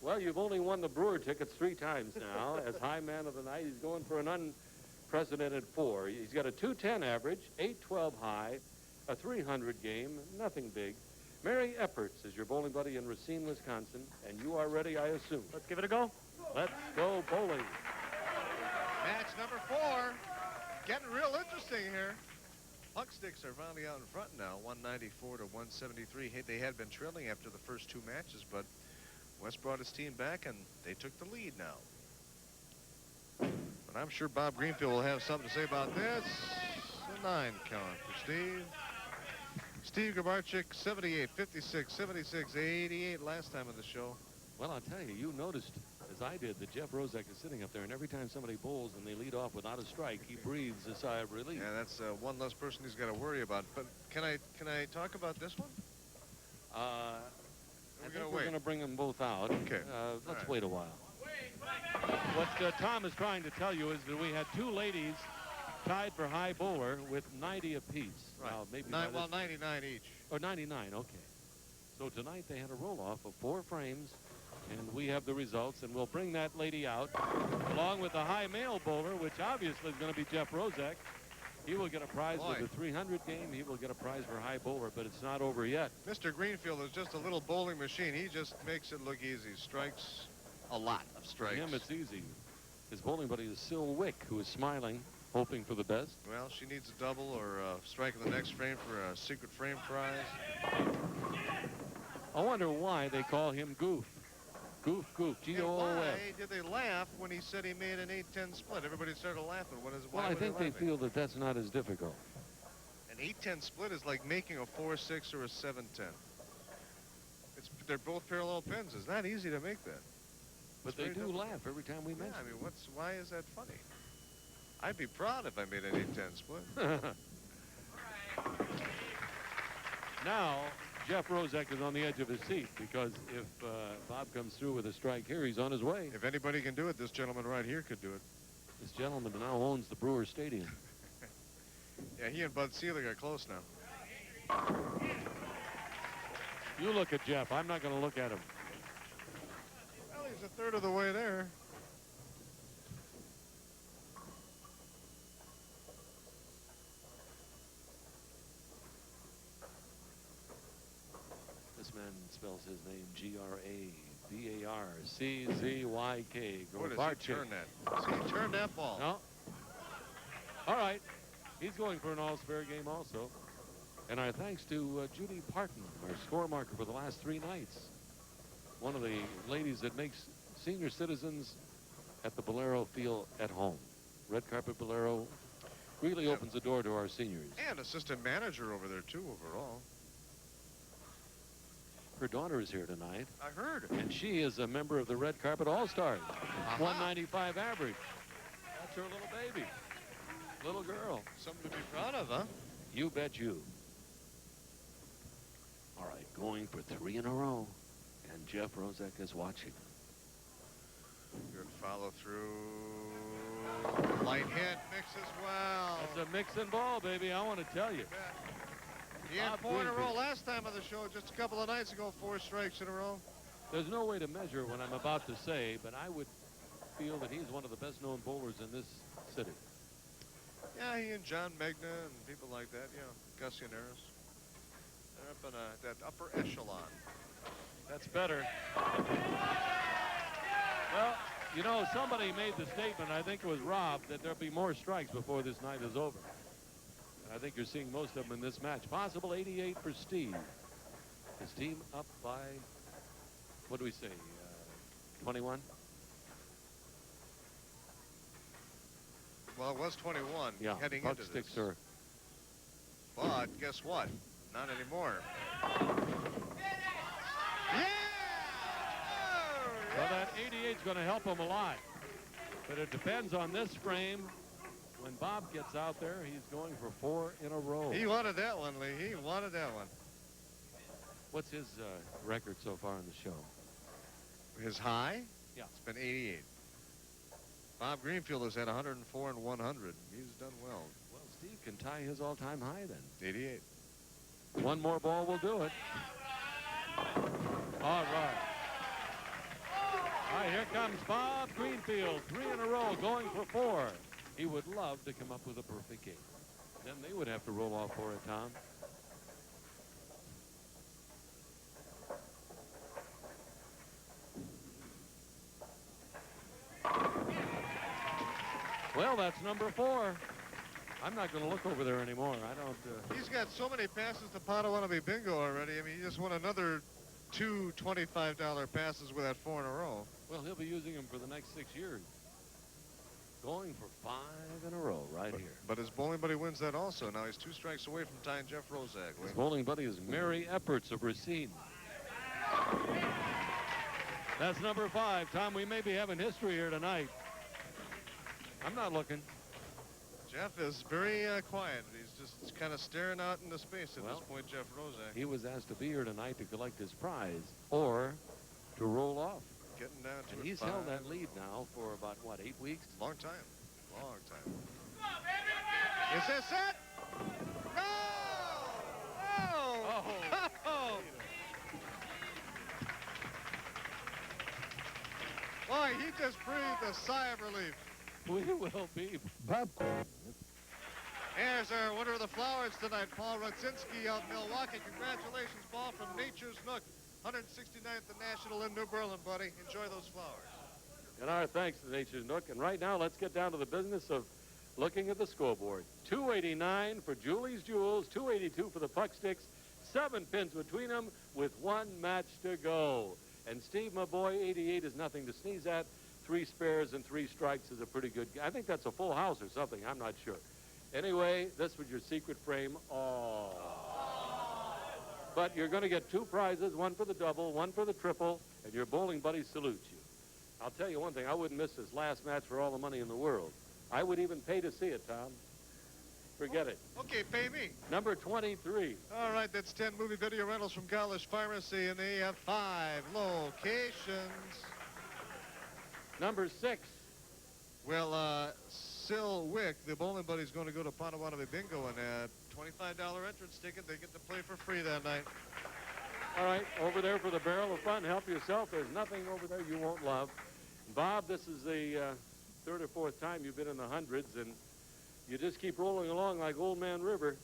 Well, you've only won the Brewer tickets 3 times now. As high man of the night, he's going for an unprecedented 4. He's got a 210 average, 812 high, a 300 game, nothing big. Mary Epperts is your bowling buddy in Racine, Wisconsin, and you are ready, I assume. Let's give it a go. Let's go bowling. Match number 4. Getting real interesting here. Pucksticks are finally out in front now, 194 to 173. Hey, they had been trailing after the first 2 matches, but West brought his team back, and they took the lead now. But I'm sure Bob Greenfield will have something to say about this. A 9 count for Steve. Steve Grabarczyk, 78, 56, 76, 88 last time on the show. Well, I'll tell you, you noticed, as I did, that Jeff Rozek is sitting up there, and every time somebody bowls and they lead off without a strike, he breathes a sigh of relief. Yeah, that's one less person he's got to worry about. But can I talk about this one? I think we're going to bring them both out. Okay. Let's wait a while. What Tom is trying to tell you is that we had 2 ladies tied for high bowler with 90 apiece. Right. Now, maybe 99 each. Or 99, okay. So tonight they had a roll-off of 4 frames, and we have the results, and we'll bring that lady out along with the high male bowler, which obviously is going to be Jeff Rozek. He will get a prize with the 300 game. He will get a prize for high bowler, but it's not over yet. Mr. Greenfield is just a little bowling machine. He just makes it look easy. Strikes a lot of strikes. For him, it's easy. His bowling buddy is Sil Wick, who is smiling, hoping for the best. Well, she needs a double or a strike in the next frame for a secret frame prize. I wonder why they call him Goof. Goof, Goof, G-O-O-F. Why did they laugh when he said he made an 8-10 split? Everybody started laughing. Well, I think they feel that that's not as difficult. An 8-10 split is like making a 4-6 or a 7-10. They're both parallel pins. It's not easy to make that. But they do laugh every time we mention it. I mean, why is that funny? I'd be proud if I made an 8-10 split. Now, Jeff Rozek is on the edge of his seat because if Bob comes through with a strike here, he's on his way. If anybody can do it, this gentleman right here could do it. This gentleman now owns the Brewer Stadium. Yeah, he and Bud Sealer are close now. You look at Jeff. I'm not going to look at him. Well, he's a third of the way there. This man spells his name G-R-A-B-A-R-C-Z-Y-K. Where does he turn that? See, he turned that ball. No. All right. He's going for an all-spare game also. And our thanks to Judy Parton, our score marker for the last 3 nights. One of the ladies that makes senior citizens at the Bolero feel at home. Red Carpet Bolero really opens the door to our seniors. And assistant manager over there, too, overall. Her daughter is here tonight. I heard. And she is a member of the Red Carpet All-Stars. 195 average. That's her little baby. Little girl. Something to be proud of, huh? You bet you. All right, going for 3 in a row. And Jeff Rozek is watching. Good follow through. Light hit, mixes well. That's a mixing ball, baby, I want to tell you. He had 4 in a row last time on the show, just a couple of nights ago, 4 strikes in a row. There's no way to measure what I'm about to say, but I would feel that he's one of the best-known bowlers in this city. Yeah, he and John Megna and people like that, Gus Yaneris. They're up in that upper echelon. That's better. Well, you know, somebody made the statement, I think it was Rob, that there'll be more strikes before this night is over. I think you're seeing most of them in this match. Possible 88 for Steve. His team up by, what do we say, 21? Well, it was 21 Yeah, heading into this. Pucksticks are. But guess what? Not anymore. Well, that 88 is going to help him a lot. But it depends on this frame. When Bob gets out there, he's going for 4 in a row. He wanted that one, Lee. He wanted that one. What's his record so far in the show? His high? Yeah. It's been 88. Bob Greenfield has had 104 and 100. He's done well. Well, Steve can tie his all-time high then. 88. One more ball will do it. All right. All right, here comes Bob Greenfield. 3 in a row, going for 4. He would love to come up with a perfect game. Then they would have to roll off for it, Tom. Well, that's number 4. I'm not going to look over there anymore. I don't. He's got so many passes to Potawatomi Bingo already. I mean, he just won another 2 $25 passes with that 4 in a row. Well, he'll be using them for the next 6 years. Going for 5 in a row right here. But his bowling buddy wins that also. Now he's 2 strikes away from tying Jeff Rozak. His bowling buddy is Mary Epperts of Racine. That's number 5. Tom, we may be having history here tonight. I'm not looking. Jeff is very quiet. He's just kind of staring out into space at this point, Jeff Rozak. He was asked to be here tonight to collect his prize or to roll off. Getting down to and he's held that lead now for about, what, 8 weeks? Long time. Long time. Is this it? No! No! Oh! Boy, he just breathed a sigh of relief. We will be. Here's our winner of the flowers tonight, Paul Rudzinski out in Milwaukee. Congratulations, Paul, from Nature's Nook. 169th the National in New Berlin, buddy. Enjoy those flowers. And our thanks to Nature's Nook. And right now, let's get down to the business of looking at the scoreboard. 289 for Julie's Jewels, 282 for the Pucksticks, 7 pins between them with 1 match to go. And Steve, my boy, 88 is nothing to sneeze at. 3 spares and 3 strikes is a pretty good. I think that's a full house or something. I'm not sure. Anyway, this was your secret frame. Oh. But you're going to get 2 prizes, 1 for the double, 1 for the triple, and your bowling buddy salutes you. I'll tell you one thing. I wouldn't miss this last match for all the money in the world. I would even pay to see it, Tom. Forget it. Okay, pay me. Number 23. All right, that's 10 movie video rentals from College Pharmacy, and they have 5 locations. Number 6. Well, Sil Wick, the bowling buddy, is going to go to Potawatomi Bingo, and a $25 entrance ticket. They get to play for free that night. All right, over there for the barrel of fun. Help yourself. There's nothing over there you won't love. Bob, this is the 3rd or 4th time you've been in the hundreds, and you just keep rolling along like Old Man River.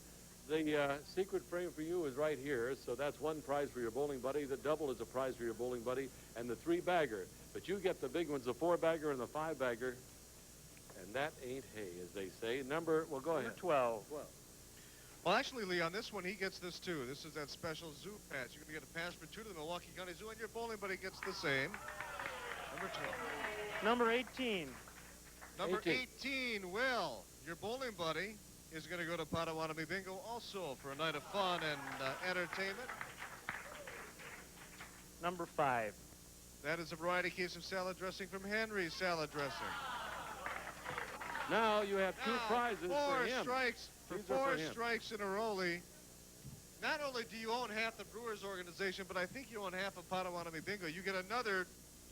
The secret frame for you is right here, so that's 1 prize for your bowling buddy. The double is a prize for your bowling buddy, and the 3-bagger. But you get the big ones, the 4-bagger and the 5-bagger, and that ain't hay, as they say. Number, well, go ahead. 12. Well, actually, Lee, on this one, he gets this too. This is that special zoo pass. You're going to get a pass for 2 to the Milwaukee County Zoo, and your bowling buddy gets the same. Number 12. Number 18. Number 18, Will. Your bowling buddy is going to go to Potawatomi Bingo also for a night of fun and entertainment. Number 5. That is a variety case of salad dressing from Henry's Salad Dressing. Now you have 2 prizes for him. Four strikes in a row, Lee. Not only do you own half the Brewers organization, but I think you own half of Potawatomi Bingo. You get another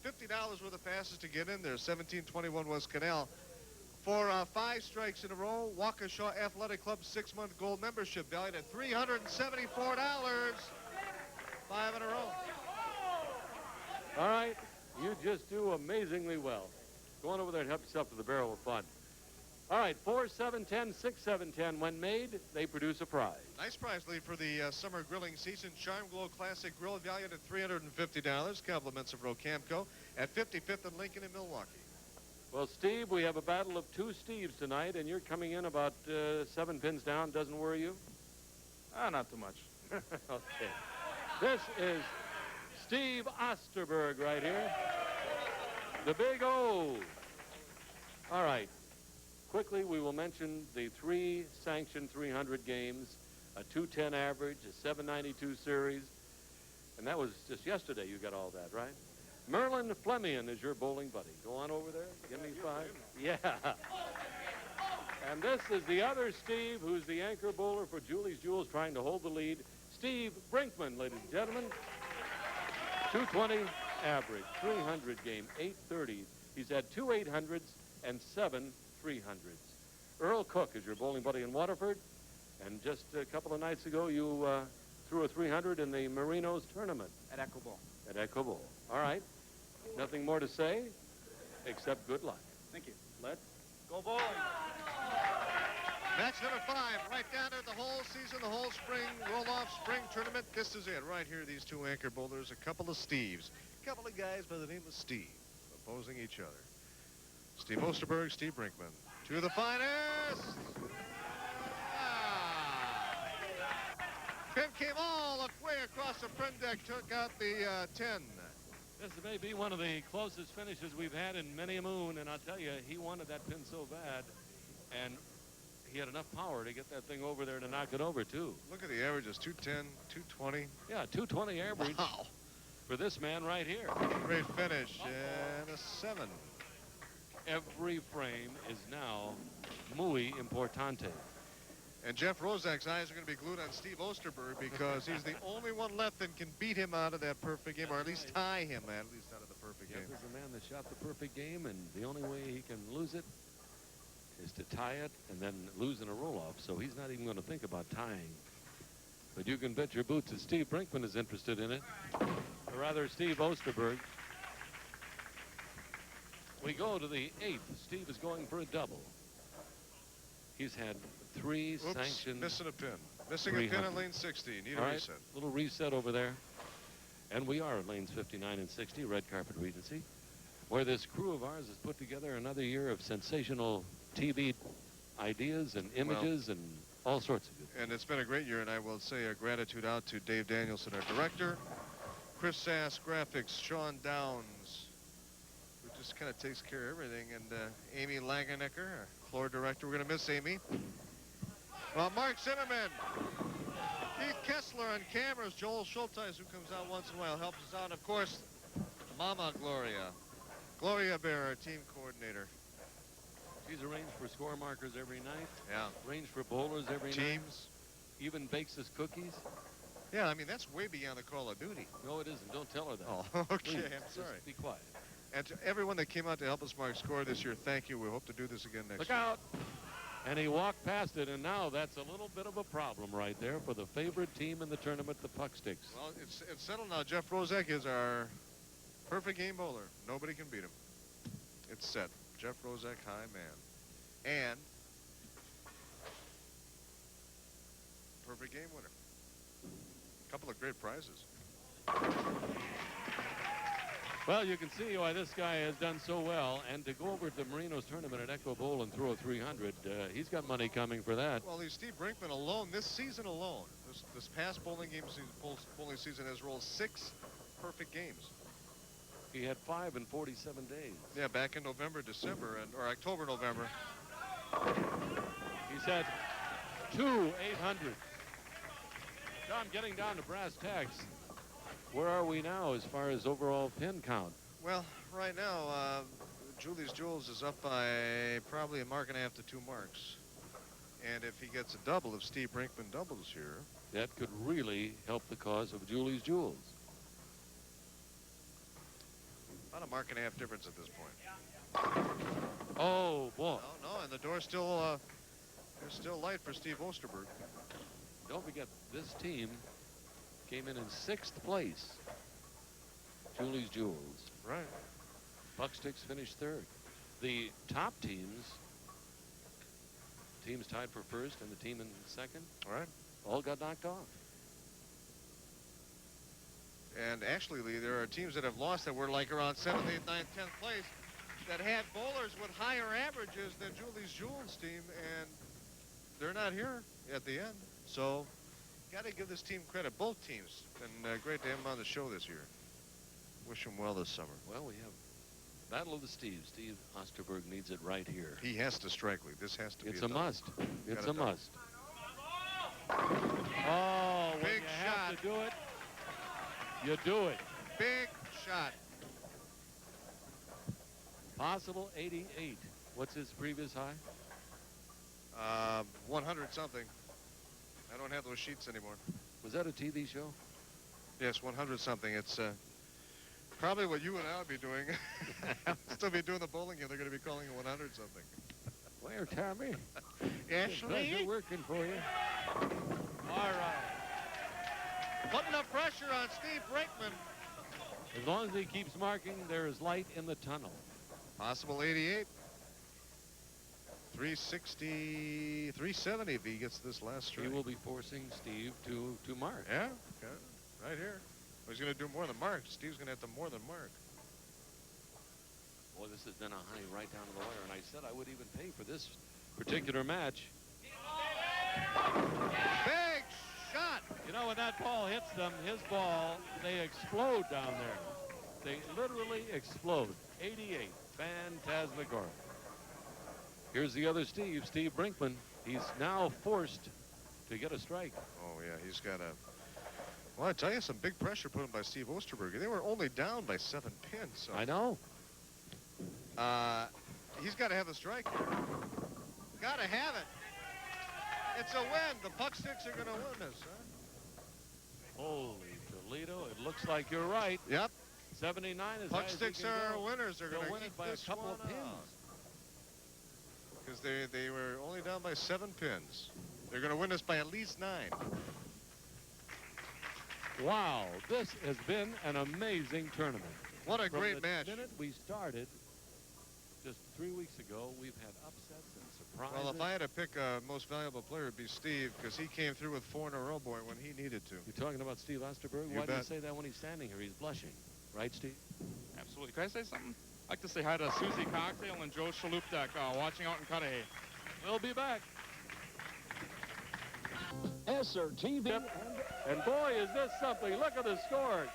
$50 worth of passes to get in there, 1721 West Canal. For 5 strikes in a row, Waukesha Athletic Club 6-month gold membership valued at $374. 5 in a row. All right, you just do amazingly well. Go on over there and help yourself to the barrel of fun. All right, 4, 7, 10, 6, 7, 10. When made, they produce a prize. Nice prize, Lee, for the summer grilling season. Charm Glow Classic Grill valued at $350. Compliments of Rocamco at 55th and Lincoln in Milwaukee. Well, Steve, we have a battle of 2 Steves tonight, and you're coming in about 7 pins down. Doesn't worry you? Not too much. Okay. This is Steve Osterberg right here. The Big O. All right. Quickly, we will mention the 3 sanctioned 300 games, a 210 average, a 792 series, and that was just yesterday you got all that, right? Merlin Flemian is your bowling buddy. Go on over there. Give me 5. Yeah. And this is the other Steve, who's the anchor bowler for Julie's Jewels, trying to hold the lead. Steve Brinkman, ladies and gentlemen. 220 average, 300 game, 830. He's had 2 800s and 7 300s. Earl Cook is your bowling buddy in Waterford. And just a couple of nights ago, you threw a 300 in the Marinos tournament. At Echo Bowl. At Echo Bowl. All right. Nothing more to say, except good luck. Thank you. Let's Go bowling. Match number 5, right down there, the whole season, the whole spring roll-off spring tournament. This is it, right here, these 2 anchor bowlers, a couple of Steves. A couple of guys by the name of Steve, opposing each other. Steve Osterberg, Steve Brinkman. 2 of the finest. Pin came all the way across the print deck, took out the 10. This may be one of the closest finishes we've had in many a moon, and I'll tell you, he wanted that pin so bad, and he had enough power to get that thing over there to knock it over, too. Look at the averages, 210, 220. Yeah, 220 average for this man right here. Great finish, and a 7. Every frame is now muy importante. And Jeff Rozak's eyes are going to be glued on Steve Osterberg because he's the only one left that can beat him out of that perfect game, or at least tie him at least out of the perfect game. Jeff is the man that shot the perfect game, and the only way he can lose it is to tie it and then lose in a roll-off, so he's not even going to think about tying. But you can bet your boots that Steve Brinkman is interested in it, or rather Steve Osterberg. We go to the 8th. Steve is going for a double. He's had 3 sanctioned. Missing a pin. Missing a pin on lane 60. Need a reset. Little reset over there. And we are at lanes 59 and 60, Red Carpet Regency, where this crew of ours has put together another year of sensational TV ideas and images and all sorts of good. And it's been a great year, and I will say a gratitude out to Dave Danielson, our director, Chris Sass, graphics, Sean Downs, who just kind of takes care of everything, and Amy Langenecker, our floor director. We're going to miss Amy. Well, Mark Zimmerman, Keith Kessler on cameras, Joel Schulteis, who comes out once in a while, helps us out. And of course, Mama Gloria Bear, our team coordinator. She's arranged for score markers every night. Yeah. Arranged for bowlers every night. Teams. Even bakes us cookies. Yeah, I mean, that's way beyond the Call of Duty. No, it isn't. Don't tell her that. Oh, okay. Please, I'm sorry. just be quiet. And to everyone that came out to help us mark score this year, thank you. We hope to do this again next Look year. out. And he walked past it, and now that's a little bit of a problem right there for the favorite team in the tournament, the Pucksticks. Well, it's settled now. Jeff Rozak is our perfect game bowler. Nobody can beat him. It's set. Jeff Rozak, high man. And perfect game winner. A couple of great prizes. Well, you can see why this guy has done so well. And to go over to Marino's tournament at Echo Bowl and throw a 300, he's got money coming for that. Well, Steve Brinkman alone, this season alone, this past bowling season has rolled 6 perfect games. He had 5 in 47 days. Yeah, back in November, December, or October, November. He's had 2 800s. John, getting down to brass tacks, where are we now as far as overall pin count? Well, right now, Julie's Jewels is up by probably a mark and a half to 2 marks. And if he gets a double, if Steve Brinkman doubles here, that could really help the cause of Julie's Jewels. about a mark and a half difference at this point. Oh, boy. No, and the door's still, there's still light for Steve Osterberg. Don't forget, this team came in 6th place. Julie's Jewels. Right. Pucksticks finished 3rd. The top teams tied for 1st and the team in 2nd, right, all got knocked off. And actually, Lee, there are teams that have lost that were like around 7th, 8th, 9th, 10th place that had bowlers with higher averages than Julie's Jewels team, and they're not here at the end. So, got to give this team credit, both teams, and great to have them on the show this year. Wish them well this summer. Well, we have Battle of the Steves. Steve Osterberg needs it right here. He has to strike, Lee. This has to be It's a must. It's a must. Oh, when big you shot. have to do it, you do it. Big shot. Possible 88. What's his previous high? 100 something. I don't have those sheets anymore. Was that a TV show? Yes, 100 something. It's probably what you and I would be doing. I'll still be doing the bowling game. They're going to be calling it 100 something. Where, Tommy? Ashley? Pleasure working for you. All right. Putting the pressure on Steve Brinkman. As long as he keeps marking, there is light in the tunnel. Possible 88. 360, 370 if he gets this last strike. He will be forcing Steve to mark. Yeah, okay. Right here. Well, he's going to do more than mark. Steve's going to have to more than mark. Boy, this has been a honey right down to the wire, and I said I would even pay for this particular match. Big shot. You know, when that ball hits them, his ball, they explode down there. They literally explode. 88, phantasmagoric. Here's the other Steve, Steve Brinkman. He's now forced to get a strike. Oh, yeah, he's got a... Well, I tell you, some big pressure put on by Steve Osterberg. They were only down by 7 pins. So. I know. He's got to have a strike here. Got to have it. It's a win. The Pucksticks are going to win this, huh? Holy Toledo, it looks like you're right. Yep. 79 is Pucksticks are winners. They're going to win it by a couple of pins. Because they were only down by 7 pins. They're going to win this by at least 9. Wow, this has been an amazing tournament. What a great match. From the minute we started just 3 weeks ago, we've had upsets and surprises. Well, if I had to pick a most valuable player, it'd be Steve, because he came through with 4 in a row, boy, when he needed to. You're talking about Steve Osterberg? You Why do you bet. say that when he's standing here? He's blushing. Right, Steve? Absolutely. Can I say something? I'd like to say hi to Susie Cocktail and Joe Shalupdak watching out in Cudahy. We'll be back. SRTV. And boy, is this something. Look at the score.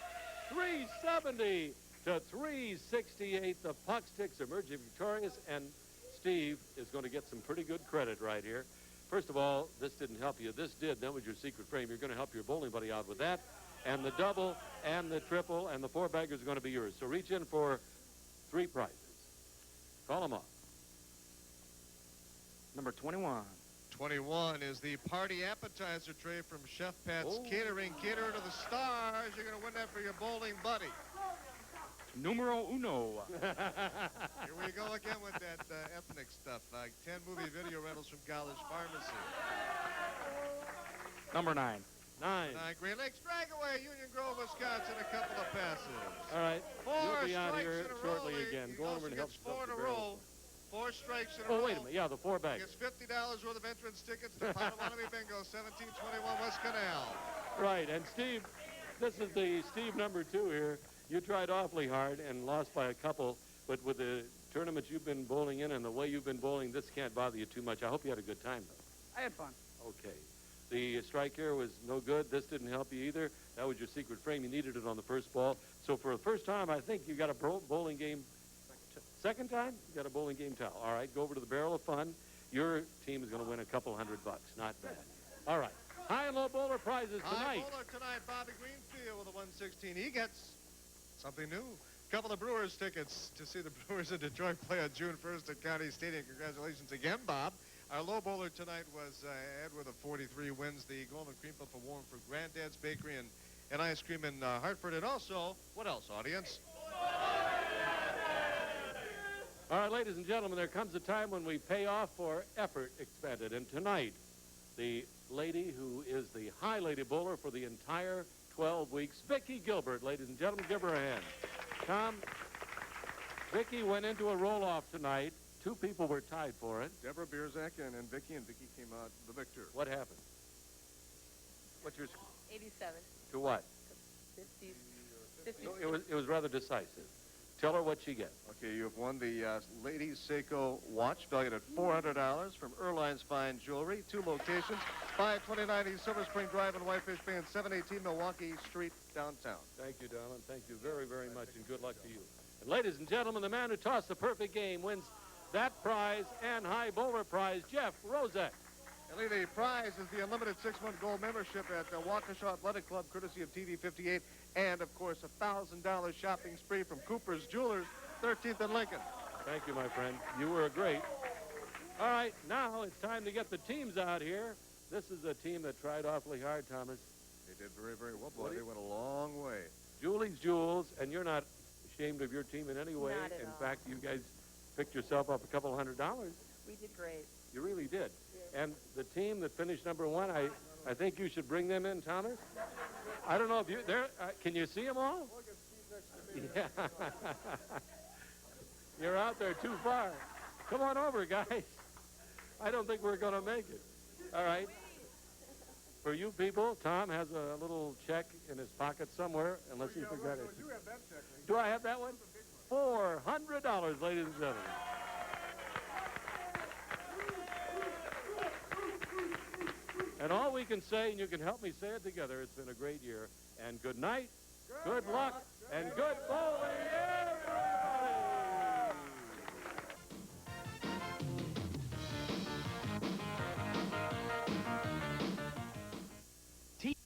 370 to 368. The Pucksticks emerging victorious, and Steve is going to get some pretty good credit right here. First of all, this didn't help you. This did. That was your secret frame. You're going to help your bowling buddy out with that. And the double and the triple and the 4 baggers are going to be yours. So reach in for 3 prizes. Call them up. Number 21. 21 is the party appetizer tray from Chef Pat's Catering. Cater to the stars. You're going to win that for your bowling buddy. Numero uno. Here we go again with that ethnic stuff. 10 movie video rentals from College Pharmacy. Number 9. 9. Great Lakes Dragaway, Union Grove, Wisconsin, a couple of passes. All right. 4 You'll be out strikes here in a shortly row. again. He Go over also and help gets 4 in a stuff the row. 4 strikes in a row. Oh, wait a minute. Yeah, the 4 He baggers. gets $50 worth of entrance tickets to Potawatomi Bingo, 1721 West Canal. Right. And Steve, this is the Steve number 2 here. You tried awfully hard and lost by a couple, but with the tournaments you've been bowling in and the way you've been bowling, this can't bother you too much. I hope you had a good time, though. I had fun. Okay. The strike here was no good. This didn't help you either. That was your secret frame. You needed it on the first ball. So for the first time, I think you got a bowling game. Second time? You got a bowling game towel. All right, go over to the Barrel of Fun. Your team is going to win a couple $100. Not bad. All right. High and low bowler prizes tonight. High bowler tonight, Bobby Greenfield with a 116. He gets something new. Couple of Brewers tickets to see the Brewers in Detroit play on June 1st at County Stadium. Congratulations again, Bob. Our low bowler tonight was Edward of 43, wins the Golden Cream Puff Award for Granddad's Bakery and Ice Cream in Hartford. And also, what else, audience? All right, ladies and gentlemen, there comes a time when we pay off for effort expended. And tonight, the lady who is the high lady bowler for the entire 12 weeks, Vicki Gilbert. Ladies and gentlemen, give her a hand. Tom, Vicki went into a roll-off tonight. Two people were tied for it. Deborah Bierzak and Vicki came out the victor. What happened? What's your score? 87. To what? 50. No, it was rather decisive. Tell her what she gets. Okay, you have won the Ladies Seiko watch valued at $400 from Erline's Fine Jewelry. 2 locations, 529 East Silver Spring Drive in Whitefish Bay and 718 Milwaukee Street, downtown. Thank you, darling. Thank you very, very much, and good luck to you. And ladies and gentlemen, the man who tossed the perfect game wins that prize and high bowler prize, Jeff Rozek. And the prize is the unlimited 6-month gold membership at the Waukesha Athletic Club, courtesy of TV 58, and, of course, a $1,000 shopping spree from Cooper's Jewelers, 13th and Lincoln. Thank you, my friend. You were great. All right, now it's time to get the teams out here. This is a team that tried awfully hard, Thomas. They did very, very well, boy. They went a long way. Julie's Jewels, and you're not ashamed of your team in any way. Not at in all. fact, you guys picked yourself up a couple $100. We did great. You really did. And the team that finished number 1, I think you should bring them in, Thomas. I don't know if you, can you see them all? Yeah. You're out there too far. Come on over, guys. I don't think we're going to make it. All right. For you people, Tom has a little check in his pocket somewhere, unless he forgot it. Do I have that one? $400, ladies and gentlemen. And all we can say, and you can help me say it together, it's been a great year. And good night, good luck, and good